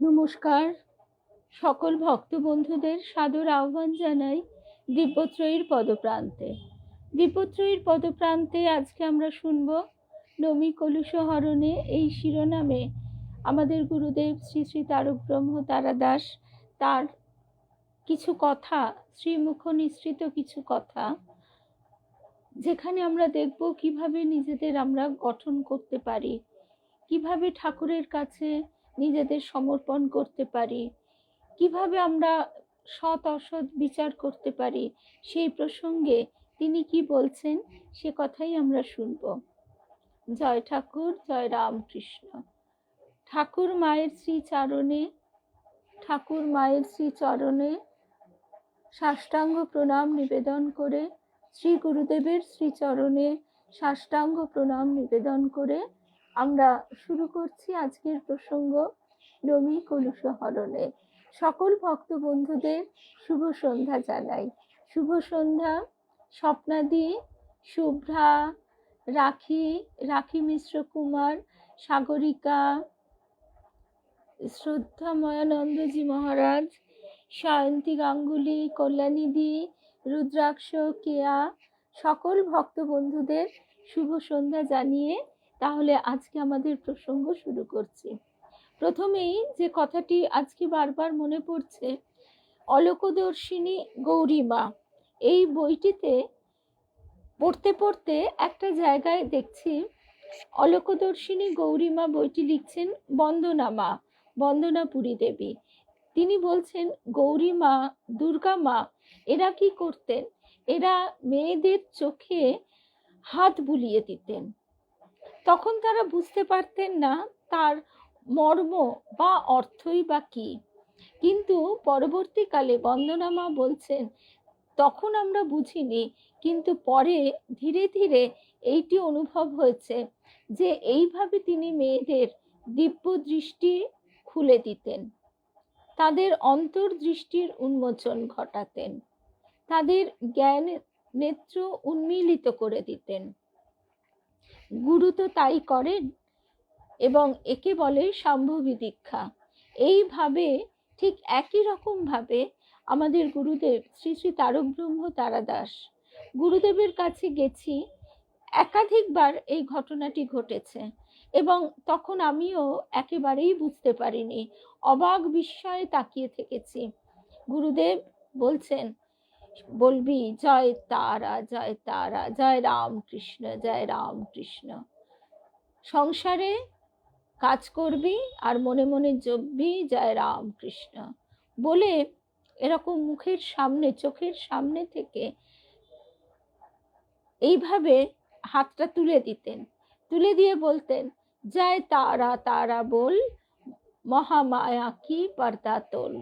নমস্কার। সকল ভক্ত বন্ধুদের সাদর আহ্বান জানাই দিব্যত্রয়ীর পদপ্রান্তে। দিব্যত্রয়ীর পদপ্রান্তে আজকে আমরা শুনব নমি কলুষ হরণে, এই শিরোনামে আমাদের গুরুদেব শ্রী শ্রী তারক ব্রহ্ম তারাদাস তার কিছু কথা, শ্রীমুখ নিঃসৃত কিছু কথা, যেখানে আমরা দেখব কিভাবে নিজেদের আমরা গঠন করতে পারি, কিভাবে ঠাকুরের কাছে নিজেদের সমর্পণ করতে পারি, কিভাবে আমরা সৎ অসৎ বিচার করতে পারি, সেই প্রসঙ্গে তিনি কি বলছেন সে কথাই আমরা শুনব। জয় ঠাকুর, জয় রামকৃষ্ণ। ঠাকুর মায়ের শ্রীচরণে সাষ্টাঙ্গ প্রণাম নিবেদন করে, শ্রী গুরুদেবের শ্রীচরণে সাষ্টাঙ্গ প্রণাম নিবেদন করে আমরা শুরু করছি আজকের প্রসঙ্গ নমি কলুষ হরণে। সকল ভক্ত বন্ধুদের শুভ সন্ধ্যা জানাই। শুভ সন্ধ্যা স্বপ্নাদি, শুভ্রা, রাখি মিশ্র কুমার, সাগরিকা, শ্রদ্ধা ময়ানন্দজি মহারাজ, সায়ন্তী গাঙ্গুলি, কল্যাণীদি, রুদ্রাক্ষ, কেয়া, সকল ভক্ত বন্ধুদের শুভ সন্ধ্যা জানিয়ে তাহলে আজকে আমাদের প্রসঙ্গ শুরু করছি। প্রথমেই যে কথাটি আজকে বারবার মনে পড়ছে, অলোকদর্শিনী গৌরীমা, এই বইটিতে পড়তে পড়তে একটা জায়গায় দেখছি অলোকদর্শিনী গৌরীমা বইটি লিখছেন বন্দনাপুরী দেবী। তিনি বলছেন গৌরীমা, দুর্গা মা এরা কি করতেন, এরা মেয়েদের চোখে হাত বুলিয়ে দিতেন। তখন তারা বুঝতে পারতেন না তার মর্ম বা অর্থই বা কি, কিন্তু পরবর্তীকালে বন্দনা মা বলছেন তখন আমরা বুঝিনি, কিন্তু পরে ধীরে ধীরে এইটি অনুভব হয়েছে যে এইভাবে তিনি মেয়েদের দিব্য দৃষ্টি খুলে দিতেন, তাদের অন্তর্দৃষ্টির উন্মোচন ঘটাতেন, তাদের জ্ঞান নেত্র উন্মীলিত করে দিতেন। গুরু তো তাই করেন এবং একে বলে শাম্ভবী দীক্ষা। এইভাবে ঠিক একই রকম ভাবে আমাদের গুরুদেব শ্রী শ্রী তারক ব্রহ্ম তারাদাস, গুরুদেবের কাছে গেছি, একাধিকবার এই ঘটনাটি ঘটেছে এবং তখন আমিও একেবারেই বুঝতে পারিনি, অবাক বিস্ময়ে তাকিয়ে থেকেছি। গুরুদেব বলছেন, বলবি জয় তারা, জয় তারা, জয় রামকৃষ্ণ, জয় রামকৃষ্ণ। সংসারে কাজ করবি আর মনে মনে জপবি জয় রামকৃষ্ণ বলে এরকম মুখের সামনে, চোখের সামনে থেকে এইভাবে হাতটা তুলে দিতেন, তুলে দিয়ে বলতেন জয় তারা তারা বল, মহামায়া কি পর্দা তোল,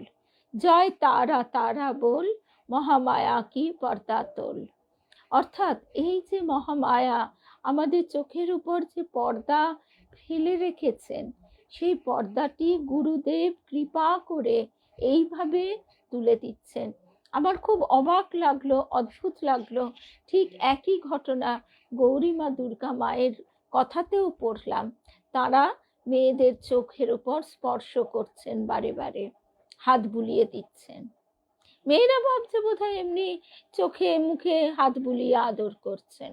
জয় তারা তারা বল, মহামায়া কি পর্দা তোল। অর্থাৎ এই যে মহামায়া আমাদের চোখের উপর যে পর্দা ফেলে রেখেছেন, সেই পর্দাটি গুরুদেব কৃপা করে এইভাবে তুলে দিচ্ছেন। আমার খুব অবাক লাগলো, অদ্ভুত লাগলো। ঠিক একই ঘটনা গৌরীমা দুর্গা মায়ের কথাতেও পড়লাম, তারা মেয়েদের চোখের উপর স্পর্শ করছেন, বারে বারে হাত বুলিয়ে দিচ্ছেন। মেয়েরা ভাবছে বোধহয় এমনি চোখে মুখে হাত বুলিয়ে আদর করছেন।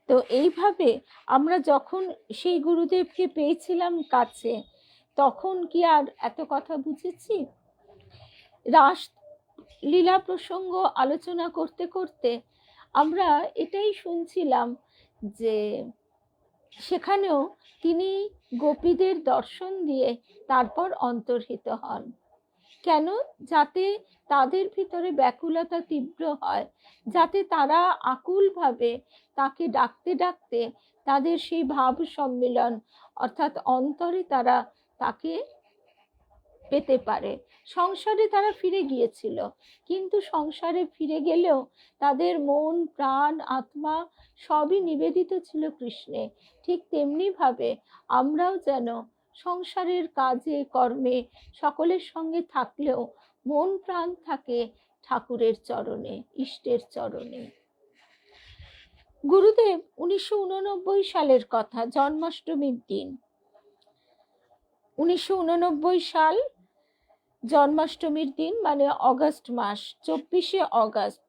তো এইভাবে আমরা যখন সেই গুরুদেবকে পেয়েছিলাম কাছে, তখন কি আর এত কথা বুঝেছি? রাস লীলা প্রসঙ্গ আলোচনা করতে করতে আমরা এটাই শুনছিলাম যে সেখানেও তিনি গোপীদের দর্শন দিয়ে তারপর অন্তর্হিত হন। কেন? যাতে তাদের ভিতরে ব্যাকুলতা তীব্র হয়, যাতে তারা আকুলভাবে তাকে ডাকতে ডাকতে তাদের সেই ভাব সম্মিলন, অর্থাৎ অন্তরে তারা তাকে পেতে পারে। সংসারে তারা ফিরে গিয়েছিল, কিন্তু সংসারে ফিরে গেলেও তাদের মন, প্রাণ, আত্মা সবই নিবেদিত ছিল কৃষ্ণে। ঠিক তেমনি ভাবে আমরাও যেন সংসারের কাজে কর্মে সকলের সঙ্গে থাকলেও মন প্রাণ থাকে ঠাকুরের চরণে, ইষ্টের চরণে। গুরুদেব 1989 সালের কথা, জন্মাষ্টমীর দিন 1989 সাল, জন্মাষ্টমীর দিন, মানে অগস্ট মাস, 24শে অগস্ট।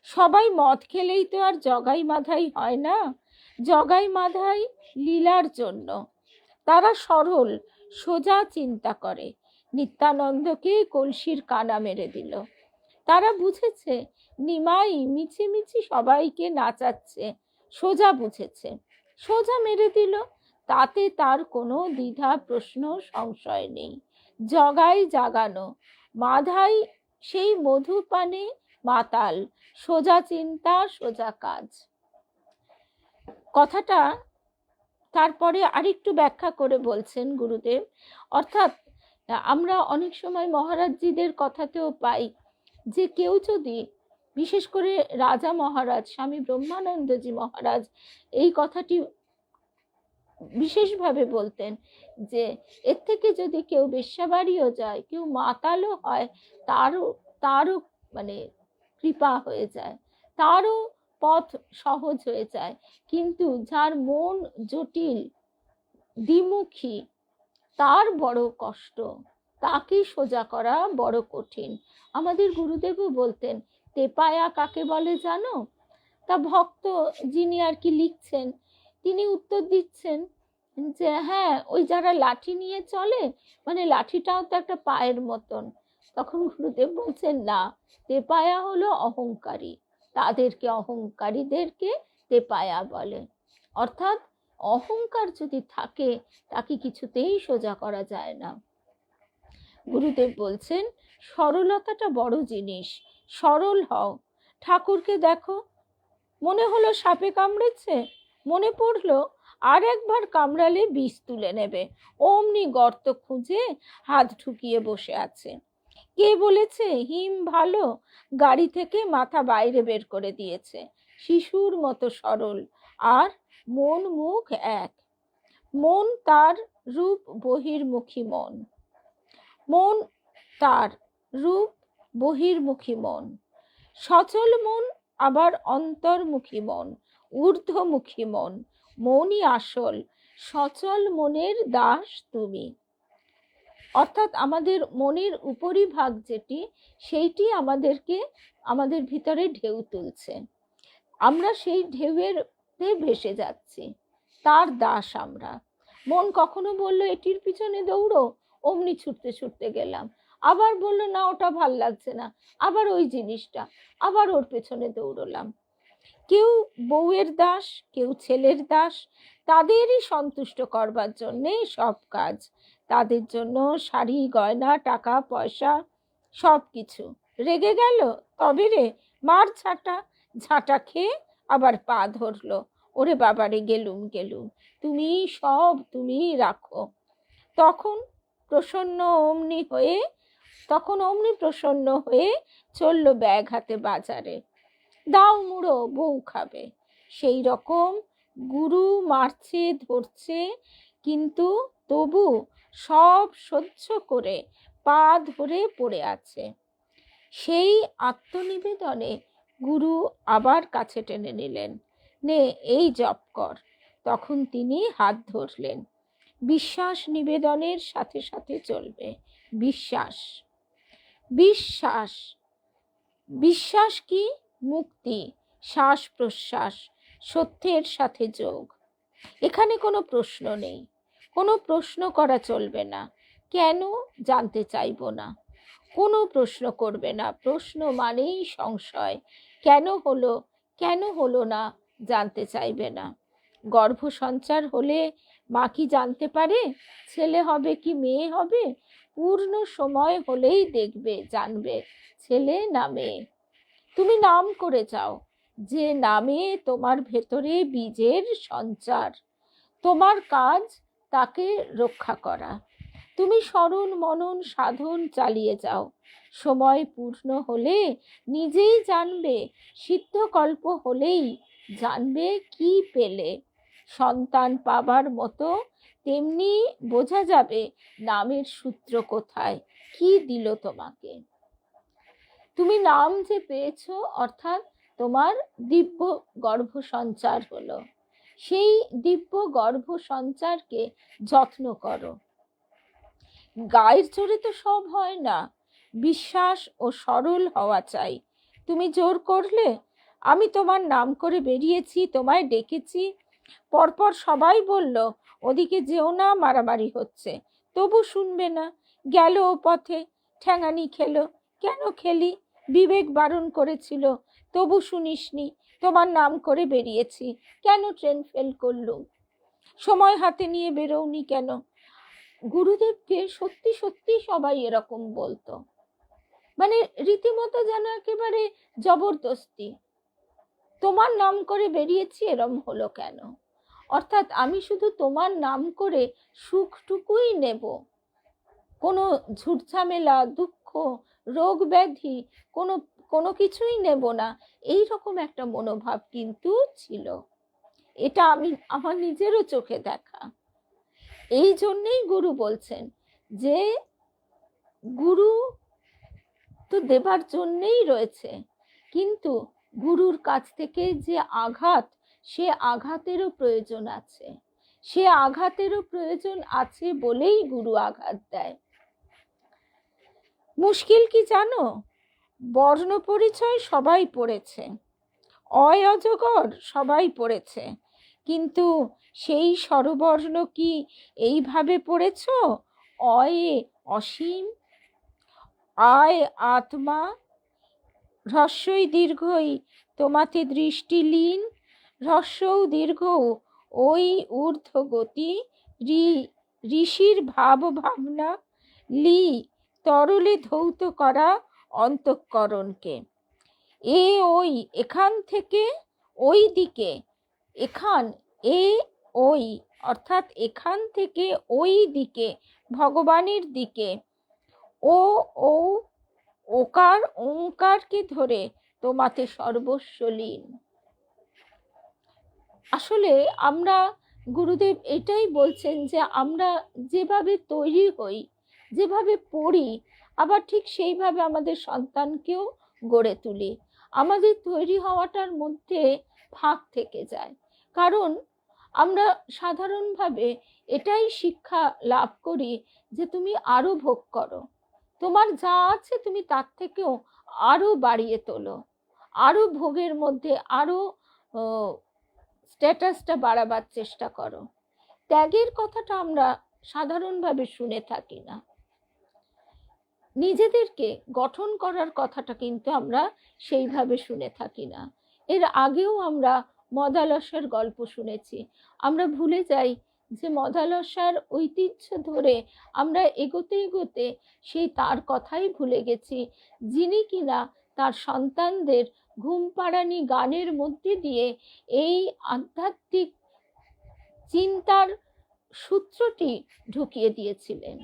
সবাই মদ খেলেই তো আর জগাই মাধাই হয় না। জগাই মাধাই লীলার জন্য। তারা সরল সোজা চিন্তা করে। নিত্যানন্দকে কলসির কানা মেরে দিল। তারা বুঝেছে নিমাই মিছিমিছি সবাইকে নাচাচ্ছে, সোজা বুঝেছে, সোজা মেরে দিল। তাতে তার কোনো দ্বিধা প্রশ্ন সংশয় নেই। জগাই জাগানো, মাধাই সেই মধুপানে মাতাল। সোজা চিন্তা, সোজা কাজ। কথাটা তারপরে আরেকটু ব্যাখ্যা করে বলছেন গুরুদেব। অর্থাৎ আমরা অনেক সময় মহারাজজিদের কথাতেও পাই যে কেউ যদি, বিশেষ করে রাজা মহারাজ স্বামী ব্রহ্মানন্দজি মহারাজ এই কথাটি বিশেষভাবে বলতেন যে এর থেকে যদি কেউ বেশ্যাবাড়িও যায়, কেউ মাতালও হয়, তারও মানে কৃপা হয়ে যায়, তারও পথ সহজ হয়ে যায়। কিন্তু যার মন জটিল, দ্বিমুখী, তার বড় কষ্ট, তাকে সোজা করা বড় কঠিন। আমাদের গুরুদেবও বলতেন, তেপায়া কাকে বলে জানো? তা ভক্ত যিনি আর কি লিখছেন, তিনি উত্তর দিচ্ছেন যে হ্যাঁ, ওই যারা লাঠি নিয়ে চলে, মানে লাঠিটাও তো একটা পায়ের মতন। তখন গুরুদেব বলছেন না, তেপায়া হলো অহংকারী, তাদেরকে, অহংকারীদেরকে তেপায়া বলে। অর্থাৎ অহংকার যদি থাকে তাকে কিছুতেই সোজা করা যায় না। গুরুদেব বলছেন সরলতাটা বড় জিনিস, সরল হও। ঠাকুরকে দেখো, মনে হলো সাপে কামড়েছে, মনে পড়লো আর একবার কামড়ালে বিষ তুলে নেবে, অমনি গর্ত খুঁজে হাত ঢুকিয়ে বসে আছে। কে বলেছে হিম ভালো, গাড়ি থেকে মাথা বাইরে বের করে দিয়েছে। শিশুর মতো সরল, আর মন মুখ এক। মন তার রূপ বহির্মুখী মন, মন তার রূপ বহির্মুখী মন। সচল মন আবার অন্তর্মুখী মন, ঊর্ধ্বমুখী মন। মনই আসল, সচল মনের দাস তুমি। অর্থাৎ আমাদের মনের উপরিভাগ যেটি, সেইটি আমাদেরকে, আমাদের ভিতরে ঢেউ তুলছে। আমরা সেই ঢেউয়ের ভেসে যাচ্ছি, তার দাস আমরা। মন কখনো বললো এটির পিছনে দৌড়ো, অমনি ছুটতে ছুটতে গেলাম। আবার বললো না ওটা ভাল লাগছে না, আবার ওই জিনিসটা, আবার ওর পেছনে দৌড়লাম। কেউ বউয়ের দাস, কেউ ছেলের দাস, তাদেরই সন্তুষ্ট করবার জন্যে সব কাজ। তাদের জন্য শাড়ি গয়না টাকা পয়সা সব কিছু। রেগে গেল, তবে রে মার ঝাঁটা, ঝাঁটা খেয়ে আবার পা ধরলো, ওরে বাবারে গেলুম গেলুম, তুমি সব তুমি রাখো। তখন প্রসন্ন অমনি হয়ে, তখন অমনি প্রসন্ন হয়ে চললো ব্যাগ হাতে বাজারে। দাও মুড়ো, বউ খাবে। সেই রকম গুরু মারছে ধরছে, কিন্তু তবু সব সহ্য করে পা ধরে পড়ে আছে। সেই আত্মনিবেদনে গুরু আবার কাছে টেনে নিলেন, নে এই জপ কর। তখন তিনি হাত ধরলেন। বিশ্বাস নিবেদনের সাথে সাথে চলবে। বিশ্বাস, বিশ্বাস, বিশ্বাস কি? মুক্তি, শ্বাস প্রশ্বাস, সত্যের সাথে যোগ। এখানে কোনো প্রশ্ন নেই, কোনো প্রশ্ন করা চলবে না। কেন? জানতে চাইবো না। কোনো প্রশ্ন করবে না। প্রশ্ন মানেই সংশয়। কেন হলো, কেন হলো না, জানতে চাইবে না। গর্ভ সঞ্চার হলে মা কি জানতে পারে ছেলে হবে কি মেয়ে হবে? পূর্ণ সময় হলেই দেখবে, জানবে ছেলে না মেয়ে। তুমি নাম করে যাও, যে নামে তোমার ভেতরে বীজের সঞ্চার। তোমার কাজ তাকে রক্ষা করা। তুমি স্মরণ মনন সাধন চালিয়ে যাও। সময় পূর্ণ হলে নিজেই জানবে, সিদ্ধকল্প হলেই জানবে কি পেলে। সন্তান পাবার মতো তেমনি বোঝা যাবে নামের সূত্র কোথায়, কি দিল তোমাকে। তুমি নাম যে পেয়েছো, অর্থাৎ তোমার দিব্য গর্ভ সঞ্চার হলো। সেই দিব্য গর্ভ সঞ্চারকে যত্ন করো। গায়ের জোরে তো সব হয় না, বিশ্বাস ও সরল হওয়া চাই। তুমি জোর করলে, আমি তোমার নাম করে বেরিয়েছি, তোমায় ডেকেছি, পরপর সবাই বলল ওদিকে যেও না, মারামারি হচ্ছে, তবু শুনবে না, গেল ও পথে, ঠ্যাঙানি খেলো। কেন খেলি? বিবেক বারণ করেছিল, তবু শুনিসনি, তোমার নাম করে বেরিয়েছি, কেন ট্রেন ফেল করলুম? সময় হাতে নিয়ে বেরোওনি কেন? গুরুদেবকে সত্যি সত্যি সবাই এরকম বলতো, মানে রীতিমতো যেন একেবারে জবরদস্তি। তোমার নাম করে বেরিয়েছি, এরম হলো কেন? অর্থাৎ আমি শুধু তোমার নাম করে সুখটুকুই নেব, কোনো ঝুটঝামেলা, দুঃখ, রোগ ব্যাধি কোনো কোনো কিছুই নেব না, এই রকম একটা মনোভাব কিন্তু ছিল। এটা আমি আমার নিজেরও চোখে দেখা। এই জন্যেই গুরু বলছেন যে গুরু তো দেবার জন্যেই রয়েছে, কিন্তু গুরুর কাছ থেকে যে আঘাত, সে আঘাতেরও প্রয়োজন আছে, সে আঘাতেরও প্রয়োজন আছে বলেই গুরু আঘাত দেয়। মুশকিল কি জানো? বর্ণ পরিচয় সবাই পড়েছে, অয় অজগর সবাই পড়েছে, কিন্তু সেই স্বরবর্ণ কি এইভাবে পড়েছ? অয়ে অসীম, আয় আত্মা, হ্রস্বই দীর্ঘই তোমাতে দৃষ্টিলীন, হ্রস্বও দীর্ঘ ওই ঊর্ধ্ব গতি, ঋষির ভাব ভাবনা, লি তরলে ধৌত করা অন্তঃকরণকে। এ ওই, এখান থেকে ওই দিকে, এখান এ ওই, অর্থাৎ এখান থেকে ওই দিকে, ভগবানের দিকে, ও ও ওকার ওঙ্কারকে ধরে তোমাতে সর্বস্ব লীন। আসলে আমরা, গুরুদেব এটাই বলছেন যে আমরা যেভাবে তৈরি হই, যেভাবে পড়ি, আবার ঠিক সেইভাবে আমাদের সন্তানকেও গড়ে তুলি। আমাদের তৈরি হওয়াটার মধ্যে ফাঁক থেকে যায়, কারণ আমরা সাধারণভাবে এটাই শিক্ষা লাভ করি যে তুমি আরো ভোগ করো, তোমার যা আছে তুমি তার থেকেও আরো বাড়িয়ে তোলো, আরো ভোগের মধ্যে আরো স্ট্যাটাসটা বাড়াবার চেষ্টা করো। ত্যাগের কথাটা আমরা সাধারণভাবে শুনে থাকি না, নিজেদেরকে গঠন করার কথাটা কিন্তু আমরা সেইভাবে শুনে থাকি না। এর আগেও আমরা মদালসার গল্প শুনেছি, আমরা ভুলে যাই যে মদালসার ঐতিহ্য ধরে আমরা এগোতে এগোতে সেই তার কথাই ভুলে গেছি, যিনি কিনা তার সন্তানদের ঘুম পাড়ানি গানের মধ্যে দিয়ে এই আধ্যাত্মিক চিন্তার সূত্রটি ঢুকিয়ে দিয়েছিলেন।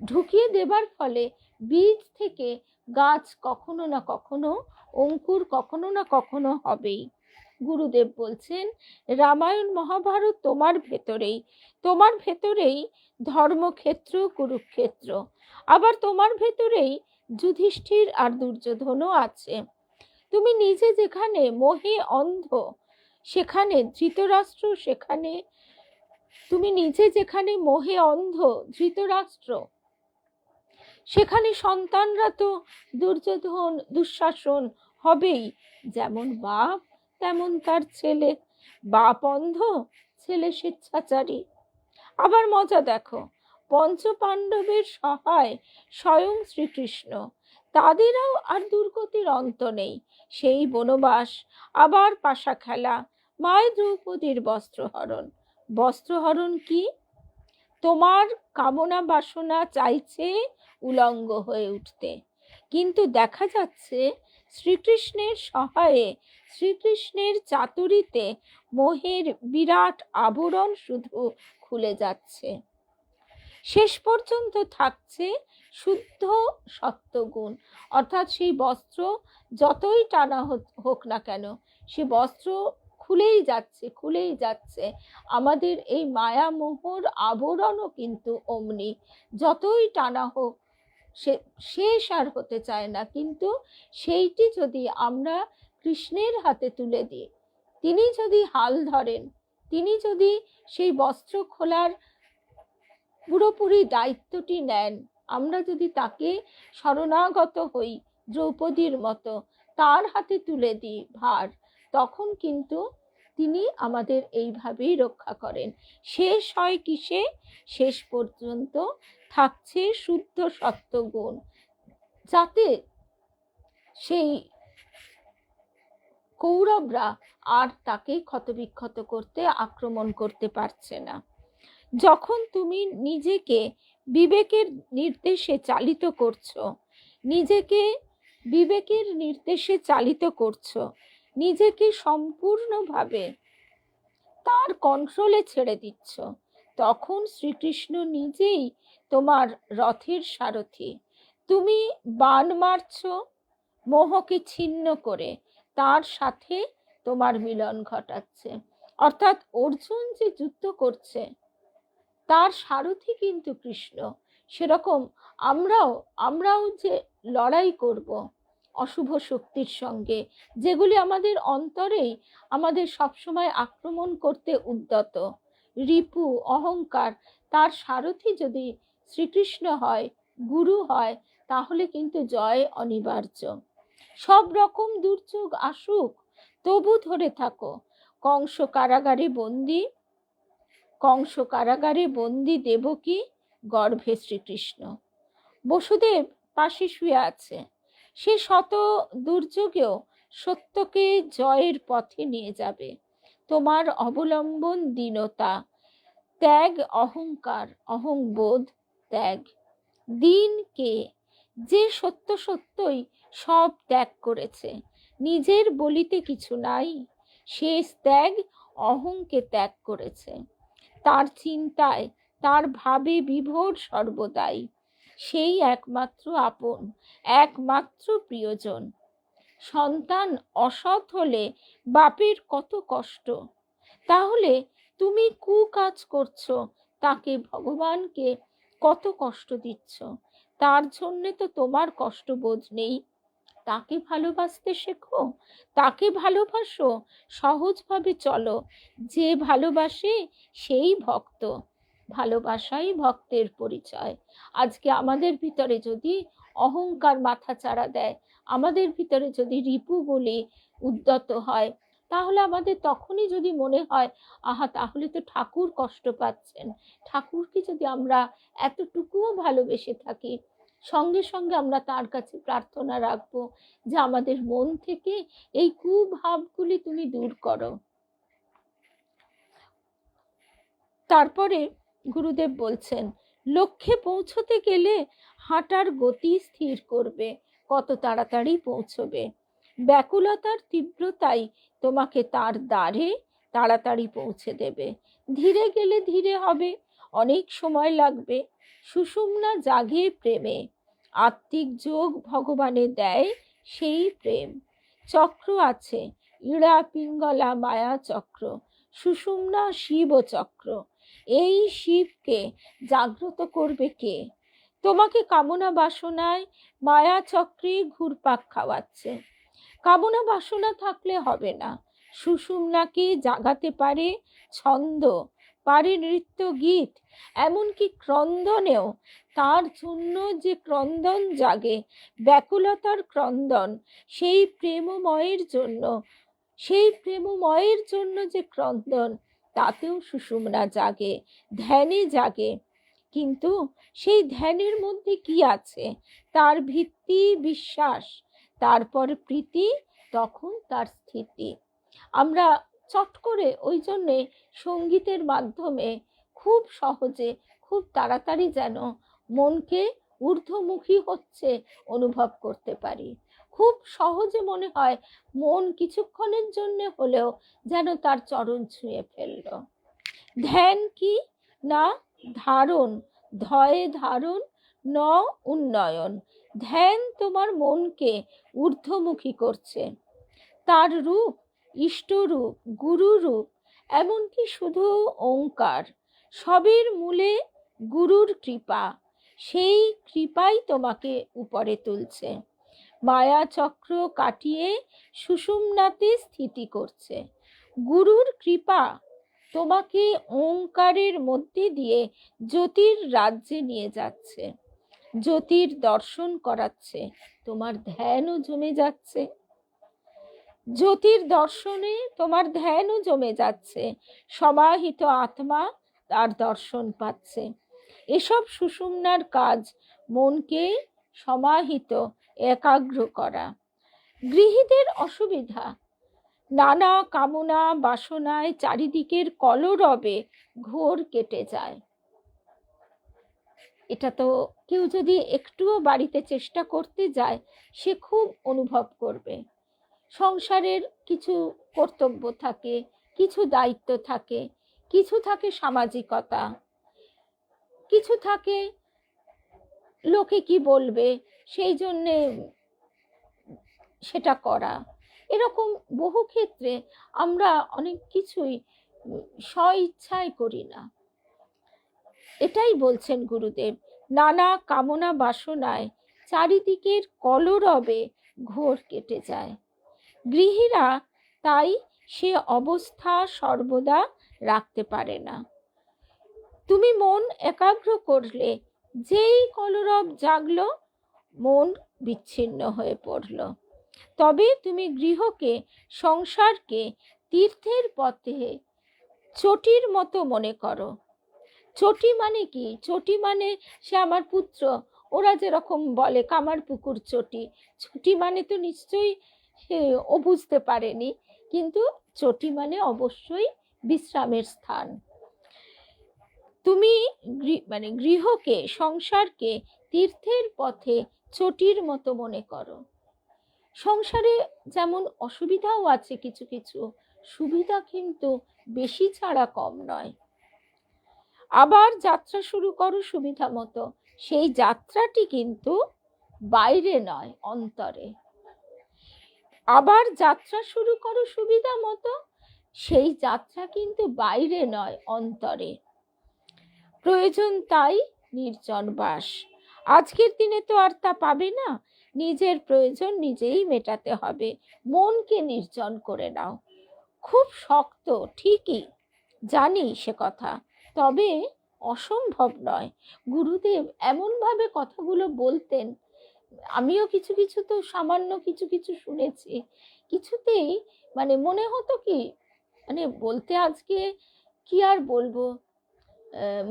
ঢুকিয়ে দেবার ফলে বীজ থেকে গাছ কখনো না কখনো, অঙ্কুর কখনো না কখনো হবেই। গুরুদেব বলছেন রামায়ণ মহাভারত তোমার ভেতরেই, তোমার ভেতরেই ধর্মক্ষেত্র কুরুক্ষেত্র, আবার তোমার ভেতরেই যুধিষ্ঠির আর দুর্যোধনও আছে। তুমি নিজে যেখানে মোহে অন্ধ, সেখানে ধৃতরাষ্ট্র, সেখানে তুমি নিজে যেখানে মোহে অন্ধ ধৃতরাষ্ট্র, সেখানে সন্তানরা তো দুর্যোধন, দুঃশাসন হবেই। যেমন বাপ তেমন তার ছেলে, বাপ অন্ধ, ছেলে স্বেচ্ছাচারী। আবার মজা দেখো, পঞ্চ পাণ্ডবের সহায় স্বয়ং শ্রীকৃষ্ণ, তাদেরও আর দুর্গতির অন্ত নেই। সেই বনবাস, আবার পাশা খেলা, মায়ের দ্রৌপদীর বস্ত্রহরণ। বস্ত্রহরণ কি? তোমার কামনা বাসনা চাইছে উলঙ্গ হয়ে উঠতে, কিন্তু দেখা যাচ্ছে শ্রীকৃষ্ণের সহায়ে, শ্রীকৃষ্ণের চাতুরিতে মোহের বিরাট আবরণ শুধু খুলে যাচ্ছে, শেষ পর্যন্ত থাকছে শুদ্ধ সত্যগুণ। অর্থাৎ সেই বস্ত্র যতই টানা হোক না কেন, সে বস্ত্র খুলেই যাচ্ছে, খুলেই যাচ্ছে। আমাদের এই মায়া মোহর আবরণও কিন্তু অমনি, যতই টানা হোক সে শেষ আর হতে চায় না, কিন্তু সেইটি যদি আমরা কৃষ্ণের হাতে তুলে দিই, তিনি যদি হাল ধরেন, তিনি যদি সেই বস্ত্র খোলার পুরোপুরি দায়িত্বটি নেন, আমরা যদি তাকে শরণাগত হই দ্রৌপদীর মতো, তার হাতে তুলে দিই ভার, তখন কিন্তু তিনি আমাদের এইভাবেই রক্ষা করেন। শেষ হয় কিসে? শেষ পর্যন্ত থাকছে শুদ্ধ সত্ত্বগুণ, যাতে সেই কৌরবরা আর তাকে ক্ষতবিক্ষত করতে, আক্রমণ করতে পারছে না। যখন তুমি নিজেকে বিবেকের নির্দেশে চালিত করছো, নিজেকে বিবেকের নির্দেশে চালিত করছো, নিজেকে সম্পূর্ণভাবে তার কন্ট্রোলে ছেড়ে দিচ্ছ, তখন শ্রীকৃষ্ণ নিজেই তোমার রথের সারথি। তুমি বাণ মারছো মোহকে ছিন্ন করে, তার সাথে তোমার মিলন ঘটাচ্ছে। অর্থাৎ অর্জুন যে যুদ্ধ করছে, তার সারথি কিন্তু কৃষ্ণ। সেরকম আমরাও যে লড়াই করব অশুভ শক্তির সঙ্গে, যেগুলি আমাদের অন্তরেই আমাদের সবসময় আক্রমণ করতে উদ্যত, রিপু, অহংকার, তার সারথি যদি শ্রীকৃষ্ণ হয়, গুরু হয়, তাহলে কিন্তু জয় অনিবার্য। সব রকম দুর্যোগ আসুক, তবু ধরে থাকো। কংস কারাগারে বন্দি দেবকী, গর্ভে শ্রীকৃষ্ণ। বসুদেব পাশে শুয়ে আছে, সে শত দুর্যোগেও সত্যকে জয়ের পথে নিয়ে যাবে। তোমার অবলম্বন দীনতা, ত্যাগ, অহংকার, অহংবোধ ত্যাগ। দীনকে যে সত্যই সব ত্যাগ করেছে, নিজের বলিতে কিছু নাই, সে ত্যাগ অহংকে ত্যাগ করেছে। তার চিন্তায়, তার ভাবে বিভোর সর্বদাই, সেই একমাত্র আপন, একমাত্র প্রিয়জন। সন্তান অসৎ হলে বাপের কত কষ্ট, তাহলে তুমি কুকাজ করছো, তাকে, ভগবানকে কত কষ্ট দিচ্ছ। তার জন্যে তো তোমার কষ্টবোধ নেই। তাকে ভালোবাসতে শেখো, তাকে ভালোবাসো, সহজভাবে চলো। যে ভালোবাসে সেই ভক্ত, ভালোবাসাই ভক্তের পরিচয়। আজকে আমাদের ভিতরে যদি অহংকার মাথাচাড়া দেয়, আমাদের ভিতরে যদি রিপুগুলি উদ্যত হয়, তাহলে আমাদের তখনই যদি মনে হয়, আহা, তাহলে তো ঠাকুর কষ্ট পাচ্ছেন, ঠাকুরকে যদি আমরা এতটুকুও ভালোবেসে থাকি, সঙ্গে সঙ্গে আমরা তার কাছে প্রার্থনা রাখবো যে আমাদের মন থেকে এই কুভাবগুলি তুমি দূর করো। তারপরে গুরুদেব বলছেন, লক্ষ্যে পৌঁছতে গেলে হাঁটার গতি স্থির করবে, কত তাড়াতাড়ি পৌঁছবে। ব্যাকুলতার তীব্রতাই তোমাকে তার দ্বারে তাড়াতাড়ি পৌঁছে দেবে। ধীরে গেলে ধীরে হবে, অনেক সময় লাগবে। সুষুম্না জাগে প্রেমে, আত্মিক যোগ ভগবানে দেয় সেই প্রেম। চক্র আছে, ইড়া পিঙ্গলা মায়া চক্র, সুষুম্না শিব চক্র। এই শিবকে জাগ্রত করবে কে? তোমাকে কামনা বাসনায় মায়া চক্রে ঘুরপাক খাওয়াচ্ছে। কামনা বাসনা থাকলে হবে না। সুষুম্নাকে জাগাতে পারে ছন্দ, পারে নৃত্য, গীত, এমনকি ক্রন্দনেও। তার জন্য যে ক্রন্দন জাগে, ব্যাকুলতার ক্রন্দন, সেই প্রেমময়ের জন্য যে ক্রন্দন, তাতেও সুষুম্না জাগে, ধ্যানে জাগে। কিন্তু সেই ধ্যানের মধ্যে কি আছে? তার ভিত্তি বিশ্বাস, তারপর প্রীতি, তখন তার স্থিতি। আমরা চট করে ওই জন্যে সঙ্গীতের মাধ্যমে খুব সহজে, খুব তাড়াতাড়ি যেন মনকে ঊর্ধ্বমুখী হচ্ছে অনুভব করতে পারি। খুব সহজে মনে হয় মন কিছুক্ষণের জন্য হলেও যেন তার চরণ ছুঁয়ে ফেলল। ধ্যান কি না? ধারণ, ধয়ে ধারণ, ন উন্নয়ন। ধ্যান তোমার মনকে ঊর্ধ্বমুখী করছে। তার রূপ, ইষ্টরূপ, গুরুরূপ, এমনকি শুধু ওঙ্কার, সবের মূলে গুরুর কৃপা। সেই কৃপাই তোমাকে উপরে তুলছে, মায়া চক্র কাটিয়ে সুষুম্নাতে স্থিতি করছে। গুরুর কৃপা তোমাকে ওঙ্কারের মধ্যে দিয়ে জ্যোতির রাজ্যে নিয়ে যাচ্ছে, জ্যোতির দর্শন করাচ্ছে, তোমার ধ্যানও জমে যাচ্ছে, জ্যোতির দর্শনে তোমার ধ্যানও জমে যাচ্ছে, সমাহিত আত্মা তার দর্শন পাচ্ছে। এসব সুষুম্নার কাজ, মনকে সমাহিত একাগ্র করা। গৃহীদের অসুবিধা, নানা কামনা বাসনায় চারিদিকের কলরবে ঘোর কেটে যায়। এটা তো কেউ যদি একটুও বাড়িতে চেষ্টা করতে যায় সে খুব অনুভব করবে। সংসারের কিছু কর্তব্য থাকে, কিছু দায়িত্ব থাকে, কিছু থাকে সামাজিকতা, কিছু থাকে লোকে কি বলবে সেই জন্যে সেটা করা। এরকম বহু ক্ষেত্রে আমরা অনেক কিছুই স্বইচ্ছায় করি না। এটাই বলছেন গুরুদেব, নানা কামনা বাসনায় চারিদিকের কলরবে ঘোর কেটে যায়। গৃহীরা তাই সে অবস্থা সর্বদা রাখতে পারে না। তুমি মন একাগ্র করলে যেই কলরব জাগলো, মন বিচ্ছিন্ন হয়ে পড়ল। তবে তুমি গৃহকে, সংসারকে তীর্থের পথে চটির মতো মনে করো। চটি মানে কি? চটি মানে সে আমার পুত্র, ওরা যেরকম বলে কামার পুকুর চটি, চটি মানে তো নিশ্চয়ই ও বুঝতে পারেনি, কিন্তু চটি মানে অবশ্যই বিশ্রামের স্থান। তুমি মানে গৃহকে, সংসারকে তীর্থের পথে চটির মতো মনে করো। সংসারে যেমন অসুবিধাও আছে কিছু কিছু, সুবিধা কিন্তু বেশি ছাড়া কম নয়। আবার যাত্রা শুরু করো সুবিধা মতো, সেই যাত্রাটি কিন্তু বাইরে নয়, অন্তরে। আবার যাত্রা শুরু করো সুবিধা মতো, সেই যাত্রা কিন্তু বাইরে নয়, অন্তরে। প্রয়োজন তাই নির্জন বাস। আজকের দিনে তো আর তা পাবে না, নিজের প্রয়োজন নিজেই মেটাতে হবে। মনকে নির্জন করে নাও। খুব শক্ত, ঠিকই জানি সে কথা, তবে অসম্ভব নয়। গুরুদেব এমনভাবে কথাগুলো বলতেন, আমিও কিছু কিছু তো সামান্য কিছু কিছু শুনেছি, কিছুতেই মানে মনে হতো কি, মানে বলতে আজকে কি আর বলবো,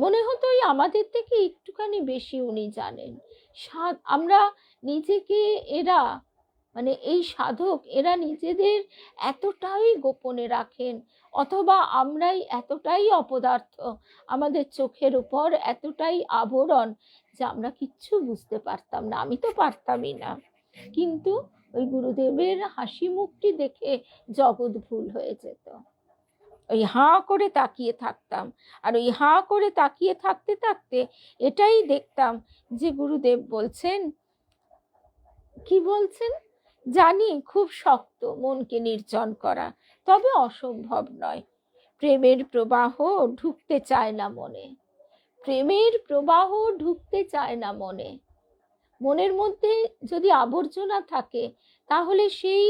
মনে হতো আমাদের থেকে একটুখানি বেশি উনি জানেন। আমরা নিজেকে, এরা মানে এই সাধক, এরা নিজেদের এতটাই গোপনে রাখেন, অথবা আমরাই এতটাই অপদার্থ, আমাদের চোখের উপর এতটাই আবরণ যে আমরা কিচ্ছু বুঝতে পারতাম না। আমি তো পারতামই না, কিন্তু ওই গুরুদেবের হাসি মুখটি দেখে জগৎ ভুল হয়ে যেত। ওই হাঁ করে তাকিয়ে থাকতাম, আর ওই হাঁ করে তাকিয়ে থাকতে থাকতে এটাই দেখতাম যে গুরুদেব বলছেন, কি বলছেন জানি, খুব শক্ত মনকে নির্জন করা, তবে অসম্ভব নয়। প্রেমের প্রবাহ ঢুকতে চায় না মনে, প্রেমের প্রবাহ ঢুকতে চায় না মনে। মনের মধ্যে যদি আবর্জনা থাকে তাহলে সেই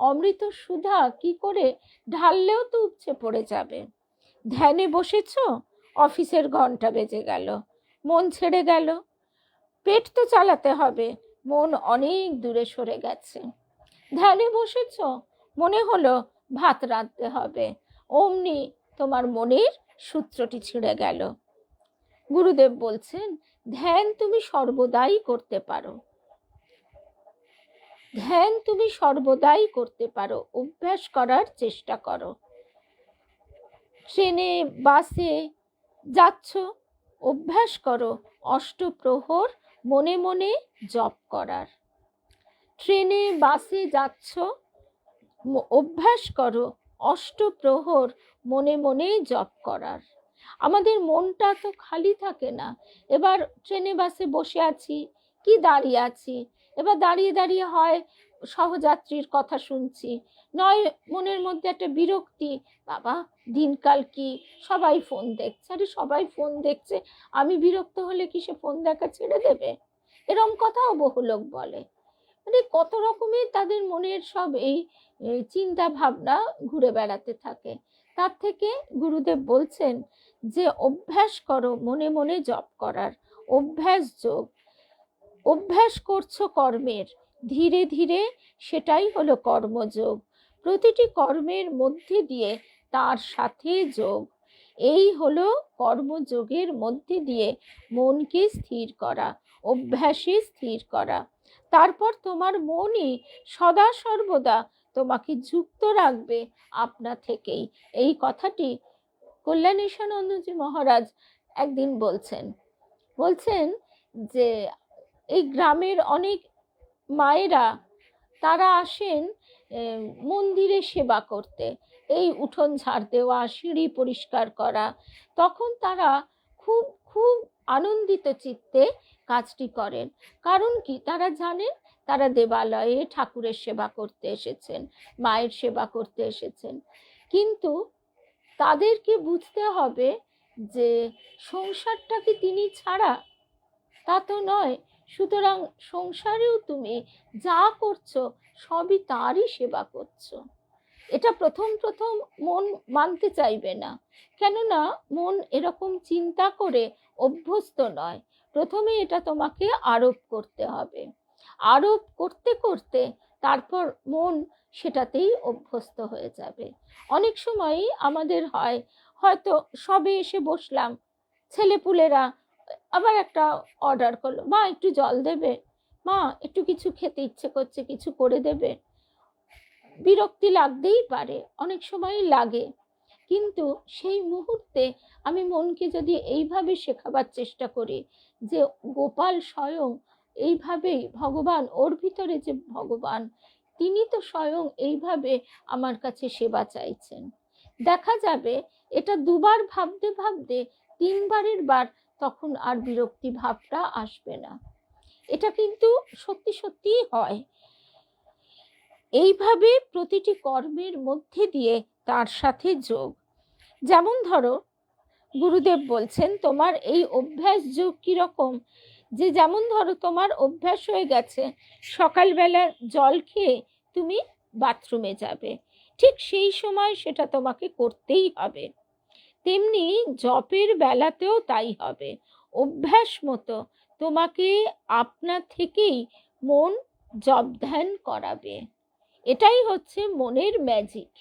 অমৃত সুধা কি করে ঢাললেও তো উপচে পড়ে যাবে। ধ্যানে বসেছ, অফিসের ঘন্টা বেজে গেল, মন ছেড়ে গেল, পেট তো চালাতে হবে, মন অনেক দূরে সরে গেছে। ধ্যানে বসেছ, মনে হলো ভাত রাঁধতে হবে, অমনি তোমার মনের সূত্রটি ছিঁড়ে গেল। গুরুদেব বলছেন ধ্যান তুমি সর্বদাই করতে পারো, ধ্যান তুমি সর্বদাই করতে পারো, অভ্যাস করার চেষ্টা করো। ট্রেনে বাসে যাচ্ছ, অভ্যাস করো অষ্টপ্রহর মনে মনে জপ করার। ট্রেনে বাসে যাচ্ছ, অভ্যাস করো অষ্টপ্রহর মনে মনে জপ করার। আমাদের মনটা তো খালি থাকে না। এবার ট্রেনে বাসে বসে আছি কি দাঁড়িয়ে আছি, এবার দাঁড়িয়ে দাঁড়িয়ে হয় সহযাত্রীর কথা শুনছি, নয় মনের মধ্যে একটা বিরক্তি, বাবা দিনকাল কি, সবাই ফোন দেখছে, আরে সবাই ফোন দেখছে, আমি বিরক্ত হলে কি সে ফোন দেখা ছেড়ে দেবে? এরম কথাও বহু লোক বলে। মানে কত রকমের তাদের মনের সব এই চিন্তা ভাবনা ঘুরে বেড়াতে থাকে। তার থেকে গুরুদেব বলছেন যে অভ্যাস করো মনে মনে জপ করার, অভ্যাস যোগ। অভ্যাস করছো কর্মের, ধীরে ধীরে সেটাই হলো কর্মযোগ। প্রতিটি কর্মের মধ্যে দিয়ে তার সাথে যোগ। এই হলো কর্মযোগের মধ্যে দিয়ে মনকে স্থির করা, অভ্যাসে স্থির করা। তারপর তোমার মনই সদা সর্বদা তোমাকে যুক্ত রাখবে আপনা থেকেই। এই কথাটি কল্যাণেশানন্দজি মহারাজ একদিন বলছেন যে এই গ্রামের অনেক মায়েরা তারা আসেন মন্দিরে সেবা করতে, এই উঠোন ঝাড় দেওয়া, সিঁড়ি পরিষ্কার করা। তখন তারা খুব খুব আনন্দিত চিত্তে কাজটি করেন। কারণ কি, তারা জানেন তারা দেবালয়ে ঠাকুরের সেবা করতে এসেছেন, মায়ের সেবা করতে এসেছেন। কিন্তু তাদেরকে বুঝতে হবে যে সংসারটা কি তিনি ছাড়া? তা তো নয়। সুতরাং সংসারেও তুমি যা করছো সবই তারই সেবা করছো। এটা প্রথম প্রথম মন মানতে চাইবে না, কেননা মন এরকম চিন্তা করে অভ্যস্ত নয়। প্রথমে এটা তোমাকে আরোপ করতে হবে। আরোপ করতে করতে তারপর মন সেটাতেই অভ্যস্ত হয়ে যাবে। অনেক সময়ই আমাদের হয়তো সবে এসে বসলাম, ছেলেপুলেরা আবার একটা অর্ডার করলো, মা একটু জল দেবে, মা একটু কিছু খেতে ইচ্ছে করছে, কিছু করে দেবে। বিরক্তি লাগতেই পারে, অনেক সময় লাগে। কিন্তু সেই মুহূর্তে আমি মনকে যদি এইভাবে শেখাবার চেষ্টা করি যে গোপাল স্বয়ং এইভাবেই ভগবান, ওর ভিতরে যে ভগবান, তিনি তো স্বয়ং এইভাবে আমার কাছে সেবা চাইছেন, দেখা যাবে এটা দুবার ভাবতে ভাবতে তিনবারের বার তখন আর বিরক্তি ভাবটা আসবে না। এটা কিন্তু সত্যি সত্যি হয়। এইভাবে প্রতিটি কর্মের মধ্যে দিয়ে তার সাথে যোগ। যেমন ধরো গুরুদেব বলছেন তোমার এই অভ্যাস যোগ কিরকম, যে যেমন ধরো তোমার অভ্যাস হয়ে গেছে সকালবেলা জল খেয়ে তুমি বাথরুমে যাবে, ঠিক সেই সময় সেটা তোমাকে করতেই হবে। তেমনি জপের বেলাতেও তাই হবে। অভ্যাস মতো তোমাকে আপনা থেকেই মন জপ ধ্যান করাবে। এটাই হচ্ছে মনের ম্যাজিক।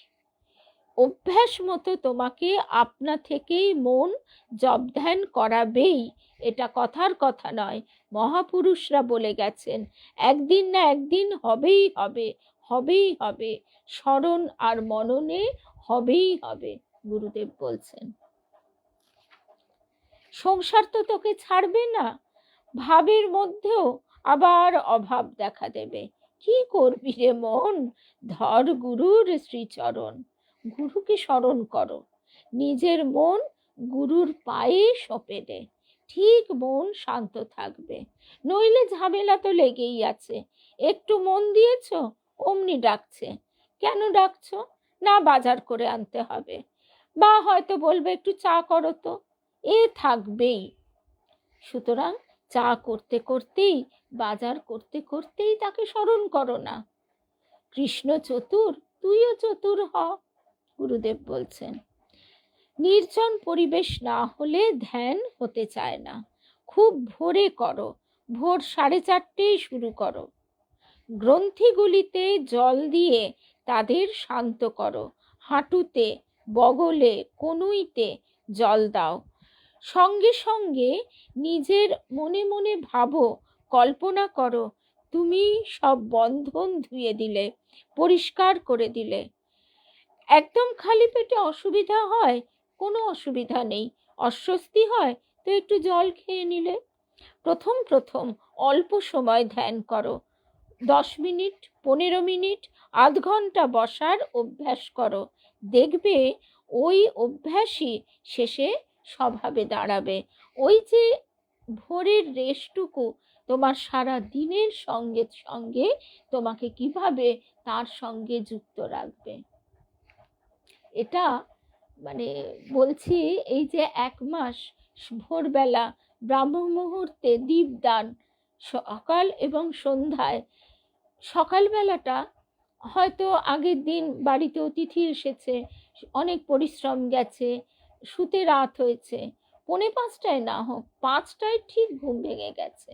অভ্যাস মতো তোমাকে আপনা থেকেই মন জপ ধ্যান করাবেই, এটা কথার কথা নয়। মহাপুরুষরা বলে গেছেন একদিন না একদিন হবেই হবে, হবেই হবে, স্মরণ আর মননে হবেই হবে। গুরুদেব বলছেন সংসার তো তোকে ছাড়বে না, ভাবের মধ্যেও আবার অভাব দেখা দেবে। কি করবি রে মন, ধর গুরুর শ্রীচরণ। গুরুকে স্মরণ করো, নিজের মন গুরুর পায়ে সঁপে দে, ঠিক মন শান্ত থাকবে। নইলে ঝামেলা তো লেগেই আছে। একটু মন দিয়েছ অমনি ডাকছে। কেন ডাকছো? না বাজার করে আনতে হবে, বা হয়তো বলবে একটু চা করো তো, এ থাকবেই। সুতরাং চা করতে করতেই, বাজার করতে করতেই তাকে স্মরণ করো না। কৃষ্ণ চতুর, তুইও চতুর হ। গুরুদেব বলছেন নির্জন পরিবেশ না হলে ধ্যান হতে চায় না। খুব ভোরে করো, ভোর 4:30 শুরু করো। গ্রন্থিগুলিতে জল দিয়ে তাদের শান্ত করো। হাঁটুতে, বগলে, কনুইতে জল দাও। সঙ্গে সঙ্গে নিজের মনে মনে ভাবো, কল্পনা করো তুমি সব বন্ধন ধুয়ে দিলে, পরিষ্কার করে দিলে। একদম খালি পেটে অসুবিধা হয়, কোনো অসুবিধা নেই। অস্বস্তি হয় তো একটু জল খেয়ে নিলে। প্রথম প্রথম অল্প সময় ধ্যান করো, 10 মিনিট, 15 মিনিট, আধ ঘন্টা বসার অভ্যাস করো। দেখবে ওই অভ্যাসই শেষে স্বভাবে দাঁড়াবে। ওই যে ভোরের রেশটুকু তোমার সারা দিনের সঙ্গে সঙ্গে তোমাকে কিভাবে তার সঙ্গে যুক্ত রাখবে। এটা মানে বলছি, এই যে 1 মাস ভোরবেলা ব্রাহ্ম মুহূর্তে দীপদান, সকাল এবং সন্ধ্যায়, সকালবেলাটা হয়তো আগের দিন বাড়িতে অতিথি এসেছে, অনেক পরিশ্রম গেছে, শুতে রাত হয়েছে, 4:45 না হোক, 5টায় ঠিক ঘুম ভেঙে গেছে।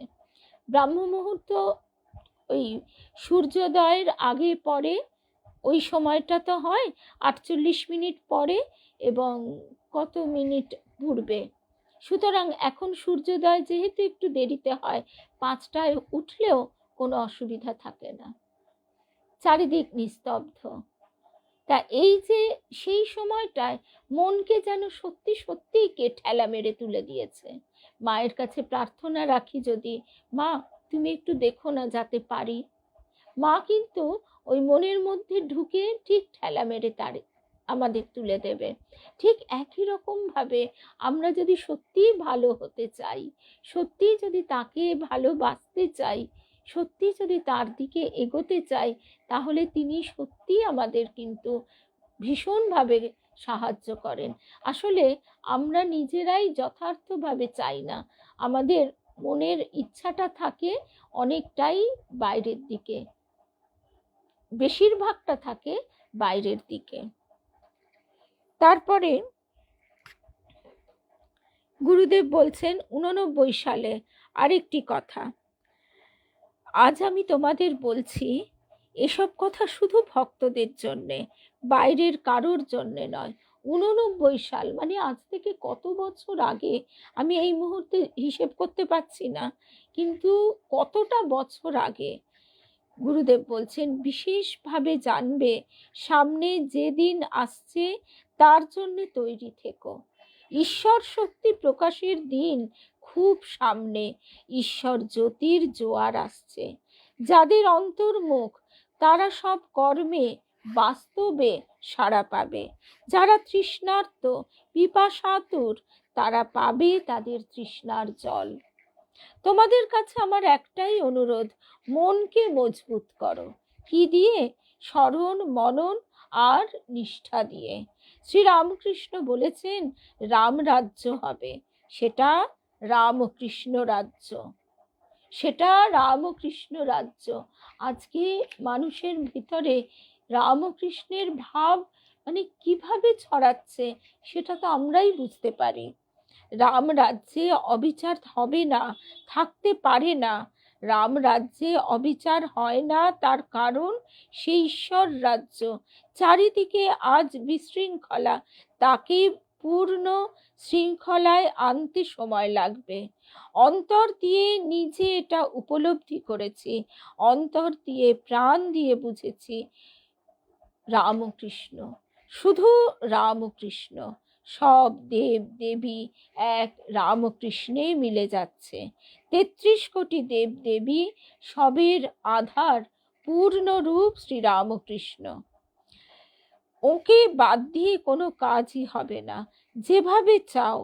ব্রাহ্ম মুহূর্ত ওই সূর্যোদয়ের আগে পরে, ওই সময়টা তো হয় 48 মিনিট পরে এবং কত মিনিট পূর্বে। সুতরাং এখন সূর্যোদয় যেহেতু একটু দেরিতে হয়, 5টায় উঠলেও কোনো অসুবিধা থাকে না, চারিদিক নিস্তব্ধ। তা এই যে সেই সময়টায় মনকে যেন সত্যি সত্যি কে ঠেলা মেরে তুলে দিয়েছে। মায়ের কাছে প্রার্থনা রাখি, যদি মা তুমি একটু দেখো না যাতে পারি, মা কিন্তু ওই মনের মধ্যে ঢুকে ঠিক ঠেলা মেরে তার আমাদের তুলে দেবে। ঠিক একই রকম ভাবে আমরা যদি সত্যিই ভালো হতে চাই, সত্যিই যদি তাকে ভালোবাসতে চাই, সত্যি যদি তার দিকে এগোতে চাই, তাহলে তিনি সত্যিই আমাদের কিন্তু ভীষণভাবে সাহায্য করেন। আসলে আমরা নিজেরাই যথার্থভাবে চাই না, আমাদের মনের ইচ্ছাটা থাকে অনেকটাই বাইরের দিকে, বেশিরভাগটা থাকে বাইরের দিকে। তারপরে গুরুদেব বলছেন 89 সালে আরেকটি কথা, আজ আমি তোমাদের বলছি এসব কথা শুধু ভক্তদের জন্যে, বাইরের কারোর জন্যে নয়। 89 সাল মানে আজ থেকে কত বছর আগে, আমি এই মুহূর্তে হিসেব করতে পারছি না, কিন্তু কতটা বছর আগে। গুরুদেব বলছেন বিশেষভাবে জানবে সামনে যে দিন আসছে তার জন্য তৈরি থেকো। ঈশ্বর শক্তি প্রকাশের দিন খুব সামনে, ঈশ্বর জ্যোতির জোয়ার আসছে। যাদের অন্তর্মুখ তারা সব কর্মে বাস্তবে সাড়া পাবে, যারা তৃষ্ণার্ত পিপাসাতুর তারা পাবে তাদের তৃষ্ণার জল। তোমাদের কাছে আমার একটাই অনুরোধ, মনকে মজবুত করো। কি দিয়ে? স্মরণ, মনন আর নিষ্ঠা দিয়ে। শ্রীরামকৃষ্ণ বলেছেন রাম রাজ্য হবে, সেটা রামকৃষ্ণ রাজ্য, সেটা রামকৃষ্ণ রাজ্য। আজকে মানুষের ভিতরে রামকৃষ্ণের ভাব মানে কিভাবে ছড়াচ্ছে সেটা তো আমরাই বুঝতে পারি। রাম রাজ্যে অবিচার হবে না, থাকতে পারে না। রাম রাজ্যে অবিচার হয় না, তার কারণ সেই ঈশ্বর রাজ্য। চারিদিকে আজ বিশৃঙ্খলা, তাকে পূর্ণ শৃঙ্খলায় আনতে সময় লাগবে। অন্তর দিয়ে নিজে এটা উপলব্ধি করেছি, অন্তর দিয়ে প্রাণ দিয়ে বুঝেছি রামকৃষ্ণ, শুধু রামকৃষ্ণ। সব দেব দেবী এক রামকৃষ্ণে মিলে যাচ্ছে। 33 কোটি দেব দেবী, সবের আধার পূর্ণ রূপ শ্রী রামকৃষ্ণ। ওকে বাদ দিয়ে কোনো কাজই হবে না। যেভাবে চাও,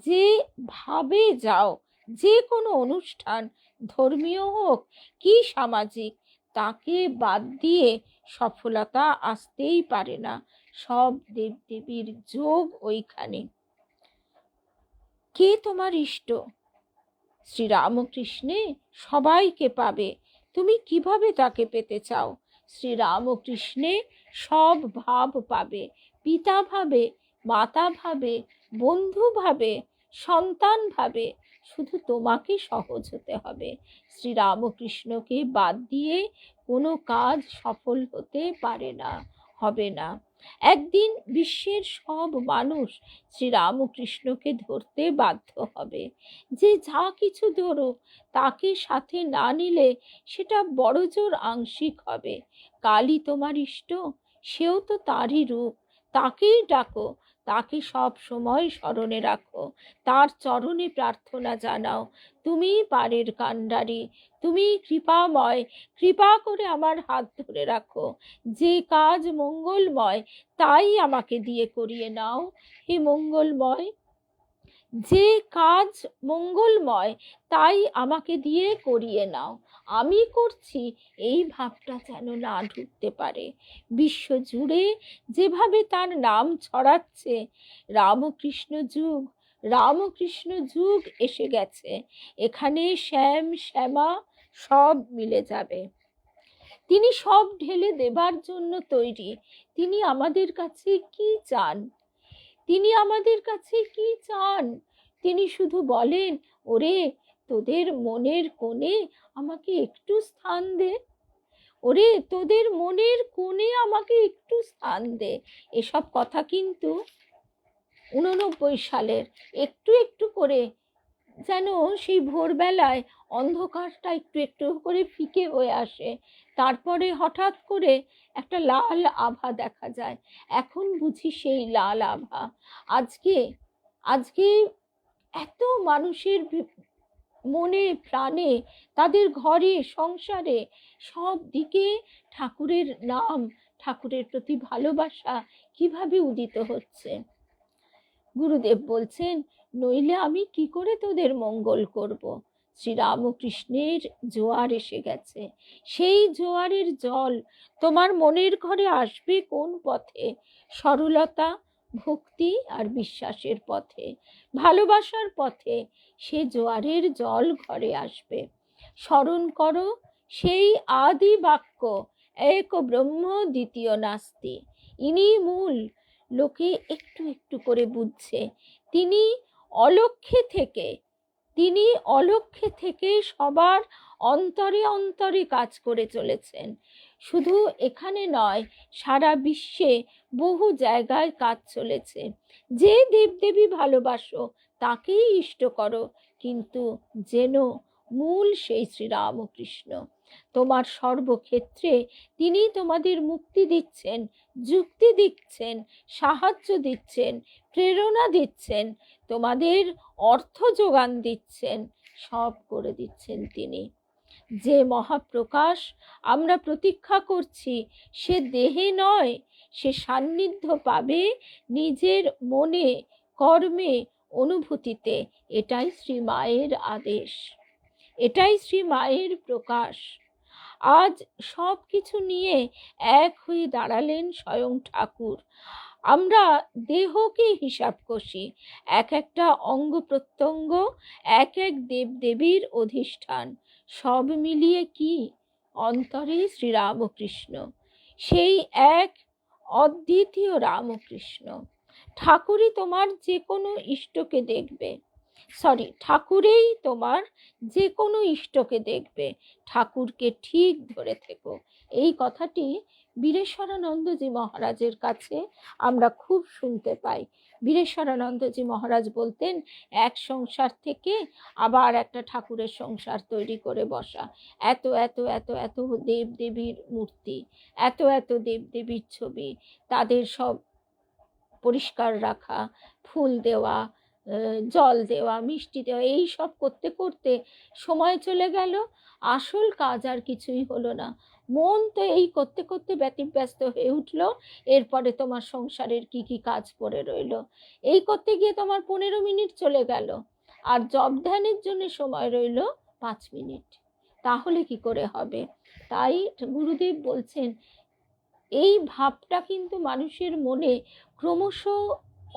যেভাবে যাও, যে কোনো অনুষ্ঠান, ধর্মীয় হোক কি সামাজিক, তাকে বাদ দিয়ে সফলতা আসতেই পারে না। সব দেবদেবীর যোগ ওইখানে। কে তোমার ইষ্ট? শ্রীরামকৃষ্ণে সবাইকে পাবে। তুমি কিভাবে তাকে পেতে চাও? শ্রীরামকৃষ্ণে সব ভাব পাবে, পিতা ভাবে, মাতা ভাবে, বন্ধু ভাবে, সন্তান ভাবে। শুধু তোমাকে সহজ হতে হবে। শ্রীরামকৃষ্ণকে বাদ দিয়ে কোনো কাজ সফল হতে পারে না, হবে না। একদিন বিশ্বের সব মানুষ শ্রীরামকৃষ্ণকে ধরতে বাধ্য হবে। যে যা কিছু ধরুক, তাকে সাথে না নিলে সেটা বড়জোর আংশিক হবে। কালী তোমার ইষ্ট, সেও তো তারই রূপ। তাকেই ডাকো, তাকে সব সময় স্মরণে রাখো, তার চরণে প্রার্থনা জানাও। তুমি পারের কাণ্ডারি, তুমি কৃপাময়, কৃপা করে আমার হাত ধরে রাখো। যে কাজ মঙ্গলময় তাই আমাকে দিয়ে করিয়ে নাও হে মঙ্গলময়। যে কাজ মঙ্গলময় তাই আমাকে দিয়ে করিয়ে নাও। আমি করছি এই ভাবটা যেন না ঢুকতে পারে। বিশ্ব জুড়ে যেভাবে তার নাম ছড়াচ্ছে, রামকৃষ্ণ যুগ, রামকৃষ্ণ যুগ এসে গেছে। এখানে শ্যাম শ্যামা সব মিলে যাবে। তিনি সব ঢেলে দেবার জন্য তৈরি। তিনি আমাদের কাছে কি চান? তিনি আমাদের কাছে কি চান? তিনি শুধু বলেন, ওরে তোদের মনের কোণে আমাকে একটু স্থান দে, ওরে তোদের মনের কোণে আমাকে একটু স্থান দে। এসব কথা কিন্তু 89 সালের। একটু একটু করে যেন সেই ভোরবেলায় অন্ধকারটা একটু একটু করে ফিকে হয়ে আসে, তারপরে হঠাৎ করে একটা লাল আভা দেখা যায়। এখন বুঝি সেই লাল আভা আজকে আজকে এত মানুষের মনে প্রাণে, তাদের ঘরে সংসারে সব দিকে ঠাকুরের নাম, ঠাকুরের প্রতি ভালোবাসা কিভাবে উদিত হচ্ছে। গুরুদেব বলছেন, নইলে আমি কি করে তোদের মঙ্গল করব? শ্রীরামকৃষ্ণের জোয়ার এসে গেছে। সেই জোয়ারের জল তোমার মনের ঘরে আসবে কোন পথে? সরলতা, ভক্তি আর বিশ্বাসের পথে, ভালোবাসার পথে সে জোয়ারের জল ঘরে আসবে। স্মরণ করো সেই আদি বাক্য, এক ব্রহ্ম দ্বিতীয় নাস্তি। ইনি মূল। লোকে একটু একটু করে বুঝছে। তিনি অলক্ষ্যে থেকে সবার অন্তরে অন্তরে কাজ করে চলেছেন। শুধু এখানে নয়, সারা বিশ্বে বহু জায়গায় কাজ চলেছে। যে দেবদেবী ভালোবাসো তাকেই ইষ্ট করো, কিন্তু যেন মূল সেই শ্রীরামকৃষ্ণ। তোমার সর্বক্ষেত্রে তিনি তোমাদের মুক্তি দিচ্ছেন, যুক্তি দিচ্ছেন, সাহায্য দিচ্ছেন, প্রেরণা দিচ্ছেন, তোমাদের অর্থ যোগান দিচ্ছেন, সব করে দিচ্ছেন তিনি। যে মহাপ্রকাশ আমরা প্রতীক্ষা করছি, সে দেহে নয়, সে সান্নিধ্য পাবে নিজের মনে, কর্মে, অনুভূতিতে। এটাই শ্রী মায়ের আদেশ, এটাই শ্রী মায়ের প্রকাশ। আজ সব কিছু নিয়ে এক হয়ে দাঁড়ালেন স্বয়ং ঠাকুর। আমরা দেহকে হিসাব কষি, এক একটা অঙ্গ প্রত্যঙ্গ এক এক দেবদেবীর অধিষ্ঠান। সব মিলিয়ে কি? অন্তরে শ্রীরামকৃষ্ণ, সেই এক অদ্বিতীয় রামকৃষ্ণ। ঠাকুরই তোমার যে কোনো ইষ্টকে দেখবে, ঠাকুরেই তোমার যে কোনো ইষ্টকে দেখবে। ঠাকুরকে ঠিক ধরে থেকো। এই কথাটি বীরেশ্বরানন্দজি মহারাজের কাছে আমরা খুব শুনতে পাই। বীরেশ্বরানন্দজি মহারাজ বলতেন, এক সংসার থেকে আবার একটা ঠাকুরের সংসার তৈরি করে বসা। এত এত এত এত দেবদেবীর মূর্তি, এত এত দেবদেবীর ছবি, তাদের সব পরিষ্কার রাখা, ফুল দেওয়া, জল দেওয়া, মিষ্টি দেওয়া, এই সব করতে করতে সময় চলে গেল। আসল কাজ আর কিছুই হলো না। মন তো এই করতে করতে ব্যতিব্যস্ত হয়ে উঠলো। এরপরে তোমার সংসারের কি কি কাজ পড়ে রইল, এই করতে গিয়ে তোমার 15 মিনিট চলে গেল, আর জপ ধ্যানের জন্য সময় রইল 5 মিনিট। তাহলে কি করে হবে? তাই গুরুদেব বলছেন, এই ভাবটা কিন্তু মানুষের মনে ক্রমশ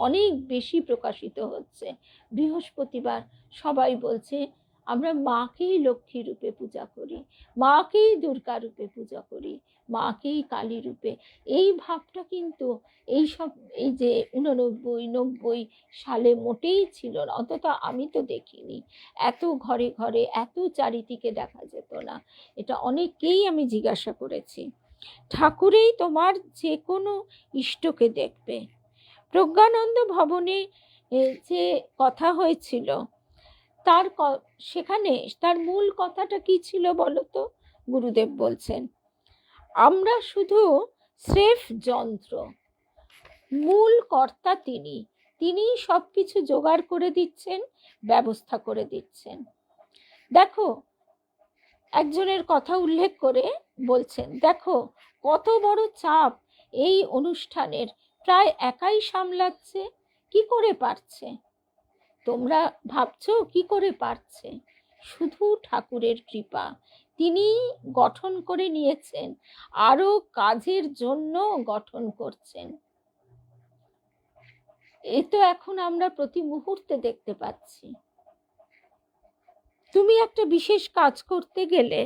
অনেক বেশি প্রকাশিত হচ্ছে। বৃহস্পতিবার সবাই বলছে, আমরা মাকেই লক্ষ্মী রূপে পূজা করি, মাকেই দুর্গা রূপে পূজা করি, মাকেই কালী রূপে। এই ভাবটা কিন্তু এই যে 89-90 সালে মোটেই ছিল না, অন্তত আমি তো দেখিনি। এত ঘরে ঘরে এত চারিদিকে দেখা যেত না। এটা অনেককেই আমি জিজ্ঞাসা করেছি। ঠাকুরেই তোমার যে কোনো ইষ্টকে দেখবে। প্রজ্ঞানন্দ ভবনে যে কথা হয়েছিল, সেখানে তার মূল কথাটা কি ছিল বলতো? গুরুদেব বলছেন, আমরা শুধু স্রেফ যন্ত্র, মূল কর্তা তিনি সবকিছু জোগাড় করে দিচ্ছেন, ব্যবস্থা করে দিচ্ছেন। দেখো, একজনের কথা উল্লেখ করে বলছেন, দেখো কত বড় চাপ এই অনুষ্ঠানের, প্রায় একাই সামলাচ্ছে। কি করে পারছে? তোমরা ভাবছো কি করে পারছে? শুধু ঠাকুরের কৃপা। তিনি গঠন করে নিয়েছেন, আরো কাজের জন্য গঠন করছেন। এ তো এখন আমরা প্রতি মুহূর্তে দেখতে পাচ্ছি। তুমি একটা বিশেষ কাজ করতে গেলে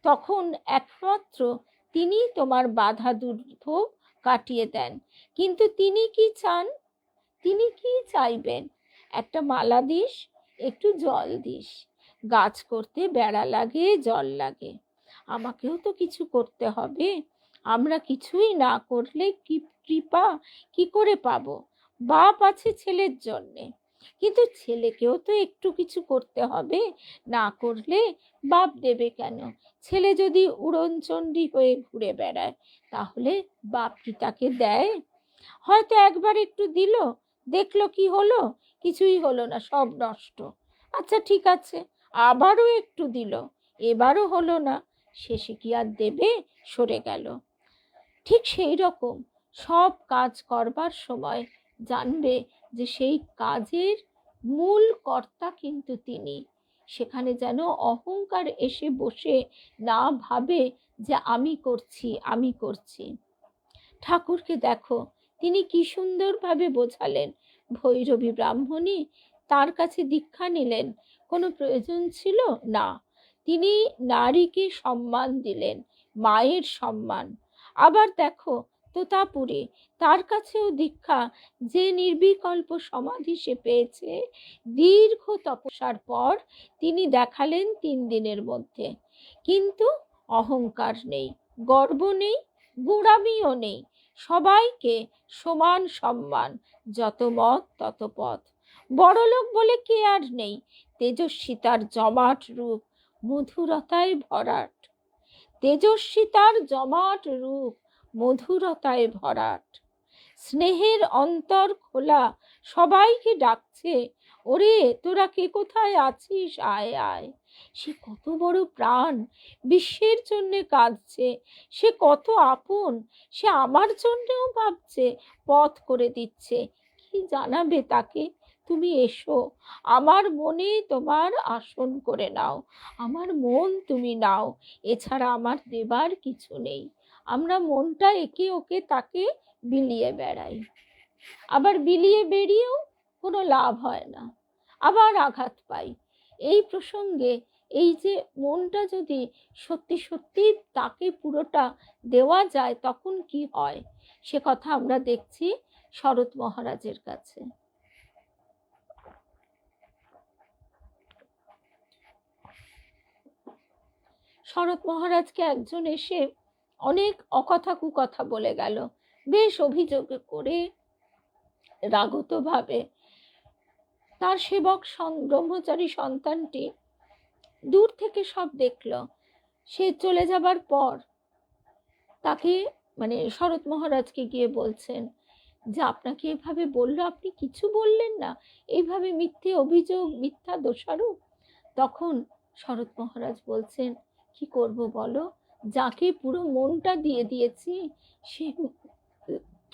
তখন একমাত্র তিনি তোমার বাধা দুর্ভোগ কাটিয়ে দেন। কিন্তু তিনি কি চান? তিনি কি চাইবেন? একটা মালা দিস, একটু জল দিস। গাছ করতে বেড়া লাগে, জল লাগে, আমাকেও তো কিছু করতে হবে। আমরা কিছুই না করলে কি কৃপা কি করে পাবো? বাপ আছে ছেলের জন্যে, কিন্তু ছেলেকেও তো একটু কিছু করতে হবে, না করলে বাপ দেবে কেন? ছেলে যদি উড়নচণ্ডী হয়ে ঘুরে বেড়ায়, তাহলে বাপ কি তাকে দেয়? হয়তো একবার একটু দিল, দেখলো কি হলো? কিছুই হলো না, সব নষ্ট। আচ্ছা ঠিক আছে, আবারও একটু দিল, এবারও হলো না, শেষে কি আর দেবে? সরে গেল। ঠিক সেই রকম সব কাজ করবার সময় জানবে যে সেই কাজের মূল কর্তা কিন্তু তিনি। সেখানে যেন অহংকার এসে বসে না ভাবে যে আমি করছি, আমি করছি। ঠাকুরকে দেখো, তিনি কি সুন্দরভাবে বোঝালেন। ভৈরবী ব্রাহ্মণী তার কাছে দীক্ষা নিলেন, কোনো প্রয়োজন ছিল না। তিনি নারীকে সম্মান দিলেন, মায়ের সম্মান। আবার দেখো তোতাপুরী, তার কাছেও দীক্ষা, যে নির্বিকল্প সমাধি সে পেয়েছে দীর্ঘ তপস্যার পর, তিনি দেখালেন 3 দিনের মধ্যে। কিন্তু অহংকার নেই, গর্ব নেই, গোঁড়ামিও নেই, সবাইকে সমান সম্মান, যত মত তত পথ। বড়লোক বলে কে আর নেই। তেজস্বিতার জমাট রূপ, মধুরতায় ভরাট। তেজস্বিতার জমাট রূপ, মধুরতায় ভরাট। স্নেহের অন্তর খোলা, সবাইকে ডাকছে, ওরে তোরা কে কোথায় আছিস, আয় আয়। সে কত বড় প্রাণ, বিশ্বের জন্য কাঁদছে, সে কত আপন, সে আমার জন্যও ভাবছে, পথ করে দিচ্ছে। কি জানাবে তাকে? তুমি এসো, আমার মনে তোমার আসন করে নাও, আমার মন তুমি নাও, এছাড়া আমার দেবার কিছু নেই। আমরা মনটা একে ওকে তাকে বিলিয়ে বেড়াই, আবার বিলিয়ে বেরিয়েও কোনো লাভ হয় না, আবার আঘাত পাই। এই প্রসঙ্গে এই যে মনটা যদি সত্যি সত্যি তাকে পুরোটা দেওয়া যায়, তখন কি হয় সে কথা আমরা দেখছি শরৎ মহারাজের কাছে। শরৎ মহারাজকে একজন এসে অনেক অকথা কুকথা বলে গেল, বেশ অভিযোগ করে রাগত ভাবে। তার সেবক ব্রহ্মচারী সন্তানটি দূর থেকে সব দেখল। সে চলে যাবার পর তাকে মানে শরৎ মহারাজকে গিয়ে বলছেন যে আপনাকে এভাবে বললো, আপনি কিছু বললেন না, এইভাবে মিথ্যে অভিযোগ, মিথ্যা দোষারোপ। তখন শরৎ মহারাজ বলছেন, কি করব বলো, যাকে পুরো মনটা দিয়ে দিয়েছি, সে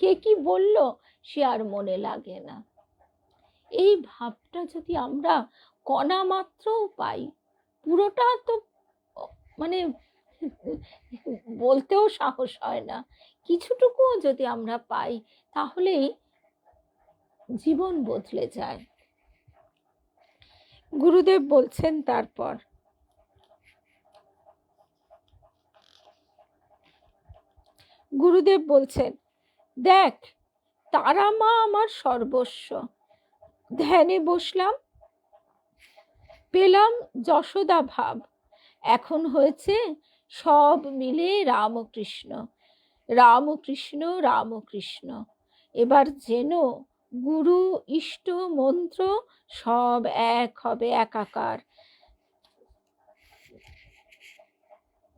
কে কি বলল সে আর মনে লাগে না। এই ভাবটা যদি আমরা কণা মাত্রও পাই, পুরোটা তো মানে বলতেও সাহস হয় না, কিছুটুকুও যদি আমরা পাই, তাহলেই জীবন বদলে যায়। গুরুদেব বলছেন তারপর, গুরুদেব বলছেন, দেখ তারা মা আমার সর্বস্ব। ধ্যানে বসলাম, পেলাম যশোদা ভাব, এখন হয়েছে সব মিলে রামকৃষ্ণ, রামকৃষ্ণ, রামকৃষ্ণ। এবার যেন গুরু ইষ্ট মন্ত্র সব এক হবে, একাকার।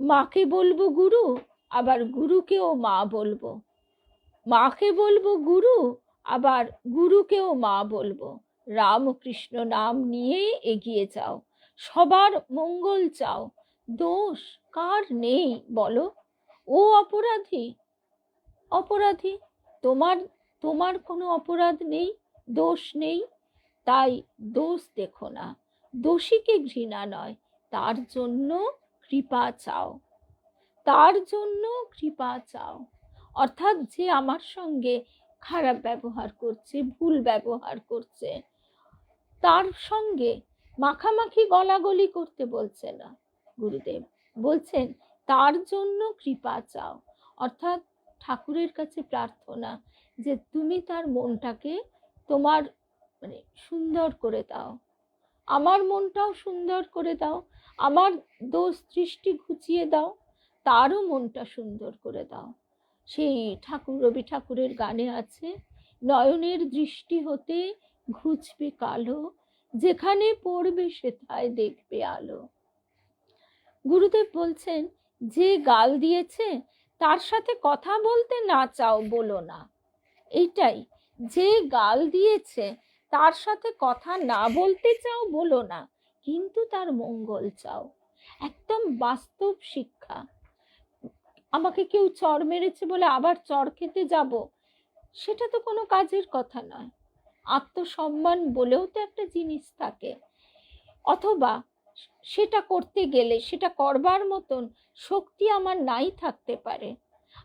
মাকে বলবো গুরু, আবার গুরুকেও মা বলবো, মাকে বলবো গুরু, আবার গুরুকেও মা বলবো। রামকৃষ্ণ নাম নিয়ে এগিয়ে যাও, সবার মঙ্গল চাও। দোষ কার নেই বলো? ও অপরাধী, অপরাধী তোমার, তোমার কোনো অপরাধ নেই, দোষ নেই, তাই দোষ দেখো না। দোষীকে ঘৃণা নয়, তার জন্য কৃপা চাও, তার জন্য কৃপা চাও। অর্থাৎ যে আমার সঙ্গে খারাপ ব্যবহার করছে, ভুল ব্যবহার করছে, তার সঙ্গে মাখামাখি গলাগলি করতে বলছে না গুরুদেব, বলছেন তার জন্য কৃপা চাও, অর্থাৎ ঠাকুরের কাছে প্রার্থনা যে তুমি তার মনটাকে তোমার সুন্দর করে দাও, আমার মনটাও সুন্দর করে দাও, আমার দোষ দৃষ্টি ঘুচিয়ে দাও, তারও মনটা সুন্দর করে দাও। সেই রবি ঠাকুরের গানে আছে, নয়নের দৃষ্টি হতে ঘুচবে কালো, যেখানে পড়বে সেথায় দেখবে আলো। গুরুদেব বলছেন যে গাল দিয়েছে তার সাথে কথা বলতে না চাও বলো না, এইটাই, যে গাল দিয়েছে তার সাথে কথা না বলতে চাও বলো না, কিন্তু তার মঙ্গল চাও। একদম বাস্তব শিক্ষা। আমাকে কেউ চড় মেরেছে বলে আবার চড় খেতে যাব, সেটা তো কোনো কাজের কথা নয়। আত্মসম্মান বলেও তো একটা জিনিস থাকে, অথবা সেটা করতে গেলে সেটা করবার মতন শক্তি আমার নাই থাকতে পারে।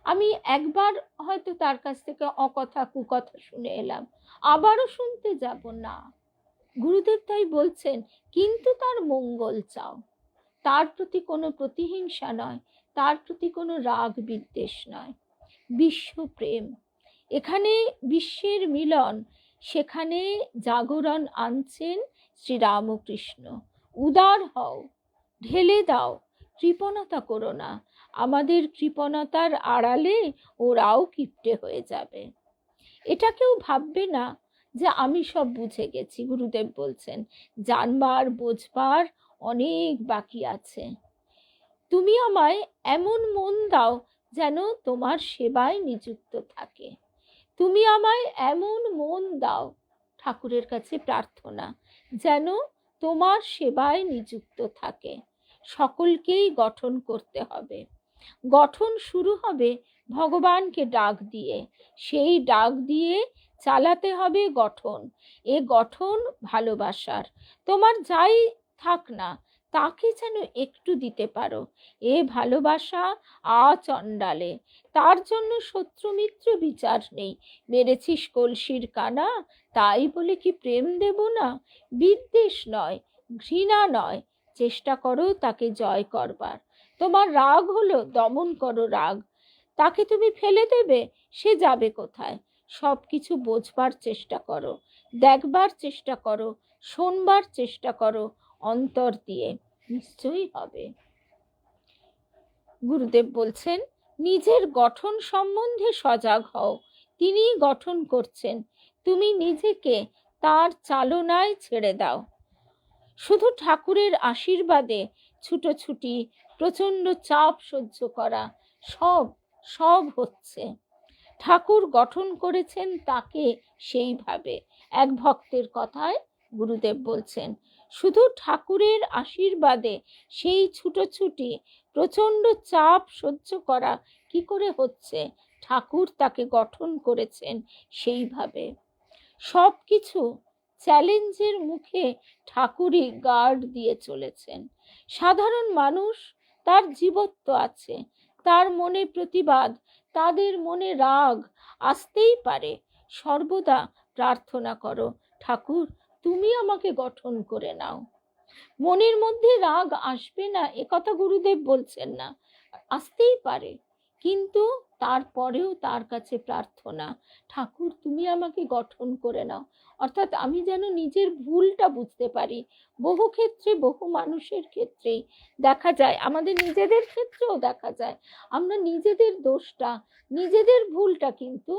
আমি একবার হয়তো তার কাছ থেকে অকথা কুকথা শুনে এলাম, আবারও শুনতে যাব না। গুরুদেব তাই বলছেন কিন্তু তার মঙ্গল চাও, তার প্রতি কোনো প্রতিহিংসা নয়, তার প্রতি কোনো রাগ বিদ্বেষ নয়। বিশ্বপ্রেম, এখানে বিশ্বের মিলন, সেখানে জাগরণ আনছেন শ্রীরামকৃষ্ণ। উদার হও, ঢেলে দাও, কৃপণতা করো না, আমাদের কৃপণতার আড়ালে ওরাও কিপ্টে হয়ে যাবে। এটা কেউ ভাববে না যে আমি সব বুঝে গেছি। গুরুদেব বলছেন জানবার বোঝবার অনেক বাকি আছে। তুমি আমায় এমন মন দাও যেন তোমার সেবায় নিযুক্ত থাকে, তুমি আমায় এমন মন দাও, ঠাকুরের কাছে প্রার্থনা, যেন তোমার সেবায় নিযুক্ত থাকে। সকলকেই গঠন করতে হবে। গঠন শুরু হবে ভগবানকে ডাক দিয়ে, সেই ডাক দিয়ে চালাতে হবে গঠন। এ গঠন ভালোবাসার, তোমার যাই থাক না তাকে যেন একটু দিতে পারো। এ ভালোবাসা আচণ্ডালে, তার জন্য শত্রু মিত্র বিচার নেই। মেরেছিস কলসির কানা, তাই বলে কি প্রেম দেব না? বিদ্বেষ নয়, ঘৃণা নয়, চেষ্টা করো তাকে জয় করবার। তোমার রাগ হলো, দমন করো রাগ। তাকে তুমি ফেলে দেবে, সে যাবে কোথায়? সব কিছু বোঝবার চেষ্টা করো, দেখবার চেষ্টা করো, শোনবার চেষ্টা করো অন্তর দিয়ে, নিশ্চয়ই হবে। গুরুদেব বলছেন নিজের গঠন সম্বন্ধে সজাগ হও, তিনি গঠন করছেন, তুমি নিজেকে তার চালনায় ছেড়ে দাও। শুধু ঠাকুরের আশীর্বাদে ছুটোছুটি, প্রচন্ড চাপ সহ্য করা, সব সব হচ্ছে। ঠাকুর গঠন করেছেন তাকে সেইভাবে। এক ভক্তের কথায় গুরুদেব বলছেন শুধু ঠাকুরের আশীর্বাদে সেই ছুটোছুটি, প্রচন্ড চাপ সহ্য করা কি করে হচ্ছে? ঠাকুর তাকে গঠন করেছেন সেইভাবে। সব কিছু চ্যালেঞ্জের মুখে ঠাকুরই গার্ড দিয়ে চলেছেন। সাধারণ মানুষ, তার জীবত্ব আছে, তার মনে প্রতিবাদ, তাদের মনে রাগ আসতেই পারে। সর্বদা প্রার্থনা করো, ঠাকুর তুমি আমাকে গঠন করে নাও। মনের মধ্যে রাগ আসবে না এ কথা গুরুদেব বলছেন না, আসতেই পারে, কিন্তু তারপরেও তার কাছে প্রার্থনা, ঠাকুর তুমি আমাকে গঠন করে নাও। অর্থাৎ আমি যেন নিজের ভুলটা বুঝতে পারি। বহু ক্ষেত্রে, বহু মানুষের ক্ষেত্রেই দেখা যায়, আমাদের নিজেদের ক্ষেত্রেও দেখা যায়, আমরা নিজেদের দোষটা, নিজেদের ভুলটা কিন্তু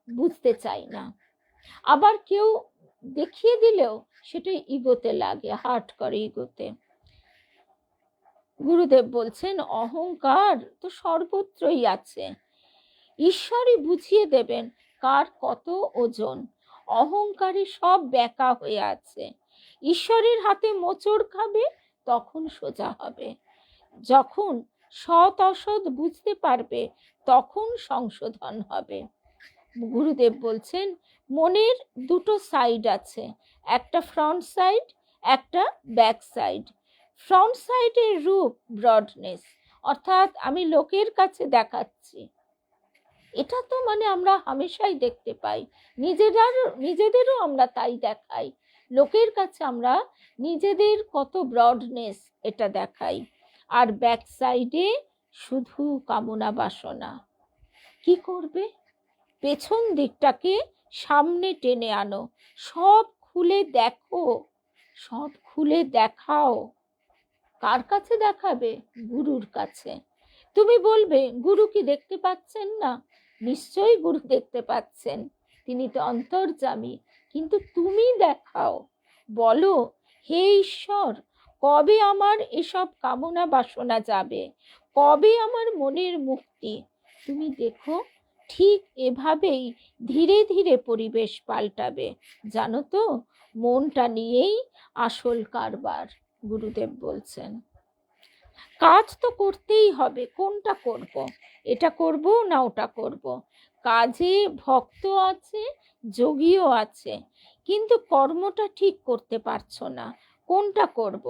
বুঝতে চাই না। আবার কেউ দেখিয়ে দিলেও সেটা ইগোতে লাগে, হার্ট করে ইগোতে। গুরুদেব বলছেন অহংকার তো সর্বত্রই আছে, ঈশ্বরই বুঝিয়ে দেবেন কার কত ওজন। অহংকারে সব ব্যাকা হয়ে আছে, ঈশ্বরের হাতে মোচড় খাবে তখন সোজা হবে। যখন সৎ অসৎ বুঝতে পারবে তখন সংশোধন হবে। গুরুদেব বলছেন মনের দুটো সাইড আছে, একটা ফ্রন্ট সাইড, একটা ব্যাক সাইড। ফ্রন্ট সাইডের রূপ ব্রডনেস, অর্থাৎ আমি লোকের কাছে দেখাচ্ছি, এটা তো আমরা হামেশাই দেখতে পাই, নিজেদেরও আমরা তাই দেখাই। লোকের কাছে আমরা নিজেদের কত ব্রডনেস এটা দেখাই, আর ব্যাক সাইডে শুধু কামনা বাসনা। কি করবে? পেছন দিকটাকে সামনে টেনে আনো, সব খুলে দেখো, সব খুলে দেখাও। কার কাছে দেখাবে? গুরুর কাছে। তুমি বলবে গুরু কি দেখতে পাচ্ছেন না? নিশ্চয়ই গুরু দেখতে পাচ্ছেন, তিনি তো অন্তর্যামী। কিন্তু তুমি দেখাও, বলো, হে ঈশ্বর, কবে আমার এসব কামনা বাসনা যাবে? কবে আমার মনের মুক্তি? তুমি দেখো, ঠিক এভাবেই ধীরে ধীরে পরিবেশ পাল্টাবে। জানো তো, মনটা নিয়েই আসল কারবার, গুরুদেব বলছেন। কাজ তো করতেই হবে, কোনটা করব, এটা করব না ওটা করব। কাজে ভক্ত আছে, যোগীও আছে, কিন্তু কর্মটা ঠিক করতে পারছো না, কোনটা করব?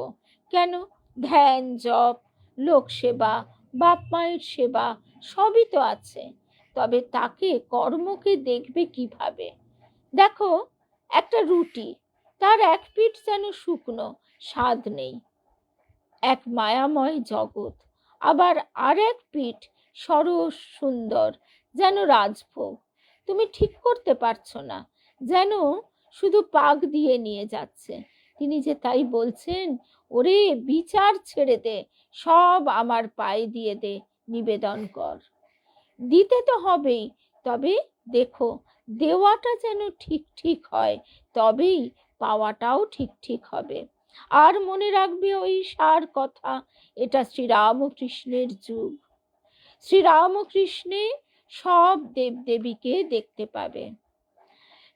কেন? ধ্যান, জপ, লোক সেবা, বাপ মায়ের সেবা সবই তো আছে, তবে তাকে, কর্মকে দেখবে কিভাবে? দেখো, একটা রুটি, তার এক পিঠ যেন শুকনো, স্বাদ নেই, এক মায়াময় জগৎ। আবার আর এক পিঠ সরস সুন্দর, যেন রাজভোগ। তুমি ঠিক করতে পারছো না, যেন শুধু পাক দিয়ে নিয়ে যাচ্ছে। তিনি যে তাই বলছেন, ওরে বিচার ছেড়ে দে, সব আমার পায়ে দিয়ে দে, নিবেদন কর। দিতে তো হবেই, তবে দেখো, দেওয়াটা যেন ঠিক ঠিক হয়, তবেই পাওয়াটাও ঠিক ঠিক হবে। আর মনে রাখবে ওই সার কথা, এটা শ্রীরামকৃষ্ণের যুগ। শ্রীরামকৃষ্ণে সব দেবদেবীকে দেখতে পাবে।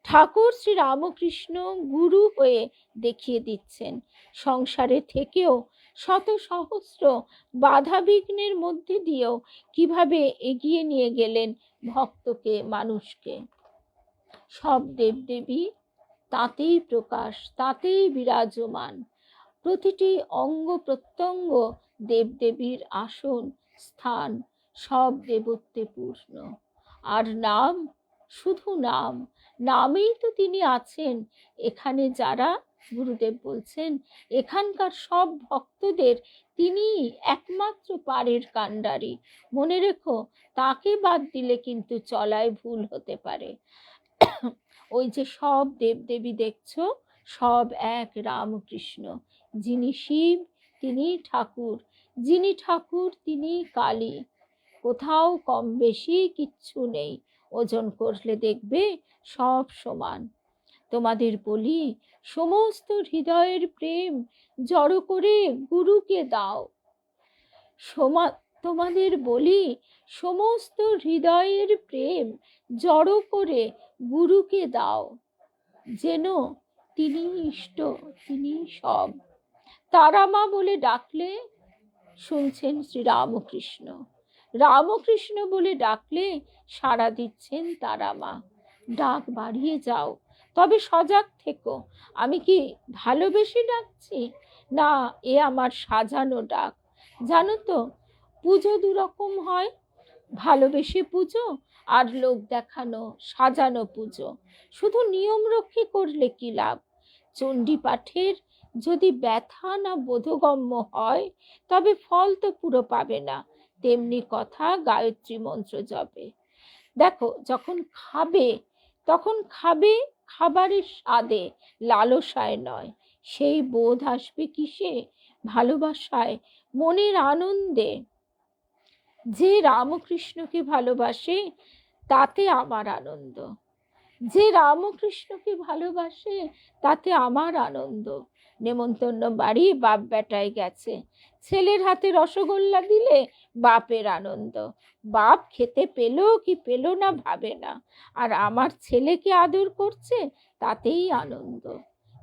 ঠাকুর শ্রীরামকৃষ্ণ গুরু হয়ে দেখিয়ে দিচ্ছেন, সংসারে থেকেও শত সহস্র বাধা বিঘ্নের মধ্যে দিয়েও কিভাবে এগিয়ে নিয়ে গেলেন ভক্তকে, মানুষকে। সব দেবদেবী তাতেই প্রকাশ, তাতেই বিরাজমান। প্রতিটি অঙ্গ প্রত্যঙ্গ দেবদেবীর আসন, স্থান, সব দেবত্বে পূর্ণ। আর নাম, শুধু নাম, নামেই তো তিনি আছেন। এখানে যারা, গুরুদেব বলছেন, এখানকার সব ভক্তদের তিনি একমাত্র পারের কাণ্ডারি। মনে রেখো, তাকে বাদ দিলে কিন্তু চলায় ভুল হতে পারে। ওই যে সব দেবদেবী দেখছো, সব এক রামকৃষ্ণ। যিনি শিব তিনি ঠাকুর, যিনি ঠাকুর তিনি কালী। কোথাও কম বেশি কিচ্ছু নেই, ওজন করলে দেখবে সব সমান। তোমাদের বলি, সমস্ত হৃদয়ের প্রেম জড়ো করে গুরুকে দাও। তোমাদের বলি, সমস্ত হৃদয়ের প্রেম জড়ো করে গুরুকে দাও, যেন তিনি ইষ্ট, তিনি সব। তারামা বলে ডাকলে শুনছেন শ্রীরামকৃষ্ণ, রামকৃষ্ণ বলে ডাকলে সাড়া দিচ্ছেন তারামা। ডাক বাড়িয়ে যাও, তবে সজাগ থেকো। আমি কি ভালোবেসে ডাকছি, না এ আমার সাজানো ডাক? জানো তো, পুজো দুরকম হয়, ভালোবেসে পুজো আর লোক দেখানো সাজানো পুজো। শুধু নিয়ম রক্ষী করলে কি লাভ? চণ্ডী পাঠের যদি ব্যথা না বোধগম্য হয়, তবে ফল তো পুরো পাবে না। তেমনি কথা গায়ত্রী মন্ত্র জপে। দেখো, যখন খাবে তখন খাবে খাবারের স্বাদে, লালসায় নয়। সেই বোধ আসবে কিসে? ভালোবাসায়, মনের আনন্দে। যে রামকৃষ্ণকে ভালোবাসে তাতে আমার আনন্দ, যে রামকৃষ্ণকে ভালোবাসে তাতে আমার আনন্দ। নেমন্তন্ন বাড়ি, বাপ বেটায় গেছে, ছেলের হাতে রসগোল্লা দিলে বাপের আনন্দ। বাপ খেতে পেল কি পেল না ভাবে না, আর আমার ছেলেকে আদর করছে তাতেই আনন্দ।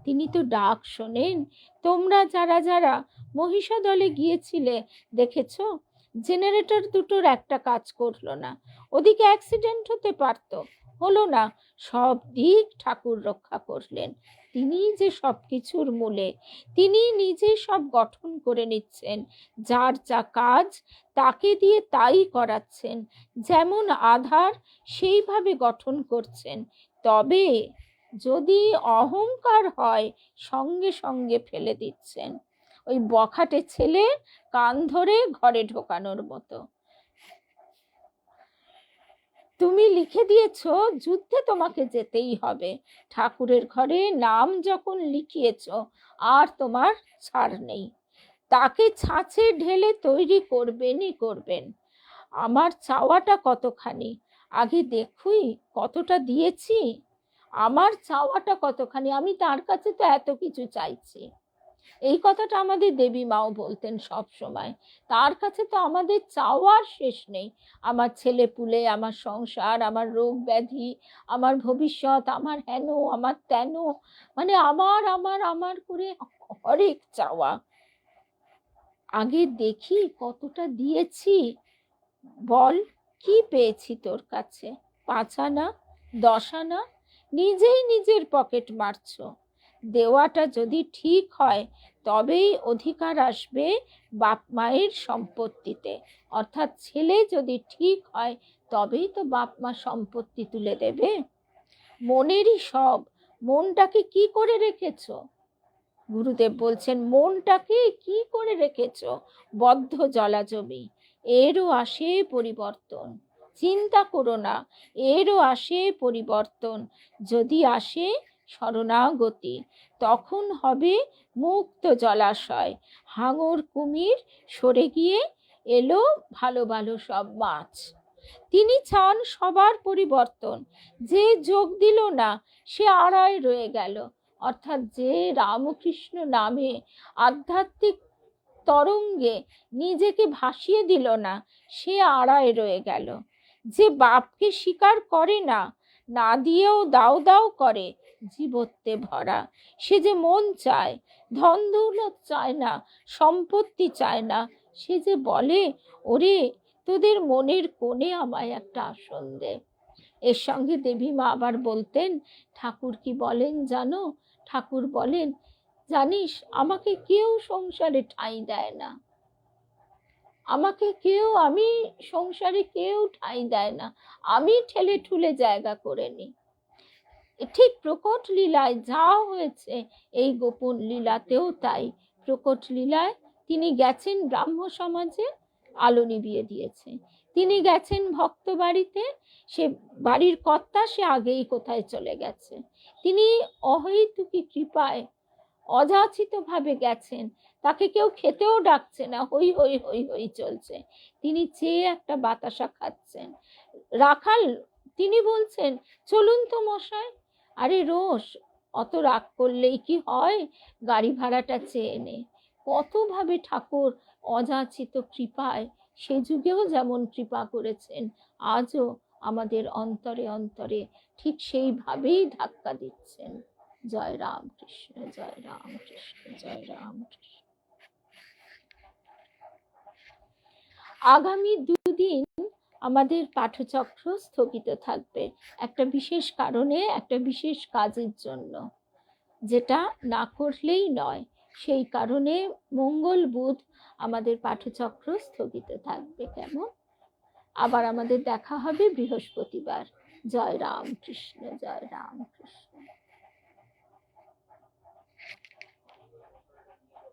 তিনি তো ডাক শোনেন। তোমরা যারা যারা মহিষাদলে গিয়েছিলে দেখেছো, জেনারেটর দুটোর একটা কাজ করলো না, ওদিকে অ্যাক্সিডেন্ট হতে পারতো, হলো না। সব দিক ঠাকুর রক্ষা করলেন। তিনি যে সব কিছুর মূলে, তিনি নিজে সব গঠন করে নিচ্ছেন। যার যা কাজ তাকে দিয়ে তাই করাচ্ছেন, যেমন আধার সেইভাবে গঠন করছেন। তবে যদি অহংকার হয়, সঙ্গে সঙ্গে ফেলে দিচ্ছেন। ওই বখাটে ছেলে কান ধরে ঘরে ঢোকানোর মতো। তুমি লিখে দিয়েছ যুদ্ধে তোমাকে যেতেই হবে, ঠাকুরের ঘরে নাম যখন লিখিয়েছ আর তোমার ছাড় নেই। তাকে ছাঁচে ঢেলে তৈরি করবেনই করবেন। আমার চাওয়াটা কতখানি আগে দেখুই, কতটা দিয়েছি। আমার চাওয়াটা কতখানি, আমি তার কাছে তো এত কিছু চাইছি। এই কথাটা আমাদের দেবী মাও বলতেন সব সময়। তার কাছে তো আমাদের চাওয়ার শেষ নেই। আমার ছেলে পুলে, আমার সংসার, আমার রোগ ব্যাধি, আমার ভবিষ্যৎ, আমার হেন, আমার তেন, মানে আমার আমার আমার করে হরেক চাওয়া। আগে দেখি কতটা দিয়েছি, বল কি পেয়েছি তোর কাছে? 5 আনা, 10 আনা? নিজেই নিজের পকেট মারছ। দেওয়াটা যদি ঠিক হয় তবেই অধিকার আসবে বাপ মায়ের সম্পত্তিতে, অর্থাৎ ছেলে যদি ঠিক হয় তবেই তো বাপ মা সম্পত্তি তুলে দেবে। মনেরই সব, মনটাকে কি করে রেখেছ? গুরুদেব বলছেন মনটাকে কি করে রেখেছ? বদ্ধ জলাজমি, এরও আসে পরিবর্তন। চিন্তা করো না, এরও আসে পরিবর্তন। যদি আসে শরণাগতি, তখন হবে মুক্ত জলাশয়। হাঙর কুমির সরে গিয়ে এলো ভালো ভালো সব মাছ। তিনি চান সবার পরিবর্তন। যে যোগ দিল না সে আড়ায় রয়ে গেল, অর্থাৎ যে রামকৃষ্ণ নামে আধ্যাত্মিক তরঙ্গে নিজেকে ভাসিয়ে দিল না সে আড়ায় রয়ে গেল। যে বাপকে স্বীকার করে না, না দিয়েও দাও দাও করে, জীবত্বে ভরা। সে যে মন চায়, ধন দৌলত চায় না, সম্পত্তি চায় না, সে যে বলে ওরে তোদের মনের কোণে আমায় একটা আসন দে। এর সঙ্গে দেবী মা আবার বলতেন, ঠাকুর কি বলেন জানো? ঠাকুর বলেন, জানিস আমাকে কেউ সংসারে ঠাঁই দেয় না, আমাকে কেউ, আমি সংসারে কেউ ঠাঁই দেয় না, আমি ঠেলে ঠুলে জায়গা করে নিই। ঠিক প্রকট লীলায় যা হয়েছে এই গোপন লীলাতেও তাই। প্রকট লীলায় তিনি গেছেন ব্রাহ্ম সমাজে, আলো নিভিয়ে দিয়েছে। তিনি গেছেন ভক্ত বাড়িতে, সে বাড়ির কর্তা সে আগেই কোথায় চলে গেছে। তিনি অহৈতুকী কৃপায় অযাচিত ভাবে গেছেন, তাকে কেউ খেতেও ডাকছে না, হই হই হই হই চলছে, তিনি চেয়ে একটা বাতাসা খাচ্ছেন। রাখাল তিনি বলছেন চলুন তো মশাই। আরে রোষ, অত রাগ করলেই কি হয়, গাড়ি ভাড়াটা চেয়ে নে। কতভাবে ঠাকুর অযাচিত কৃপায় সে যুগেও যেমন কৃপা করেছেন, আজও আমাদের অন্তরে অন্তরে ঠিক সেইভাবেই ধাক্কা দিচ্ছেন। জয় রাম কৃষ্ণ, জয় রাম কৃষ্ণ, জয় রাম কৃষ্ণ। আগামী 2 দিন আমাদের পাঠচক্র স্থগিত থাকবে একটা বিশেষ কারণে, একটা বিশেষ কাজের জন্য, যেটা না করলেই নয়। সেই কারণে মঙ্গল বুধ আমাদের পাঠচক্র স্থগিত থাকবে। কেমন? আবার আমাদের দেখা হবে বৃহস্পতিবার। জয় রাম কৃষ্ণ, জয় রাম কৃষ্ণ।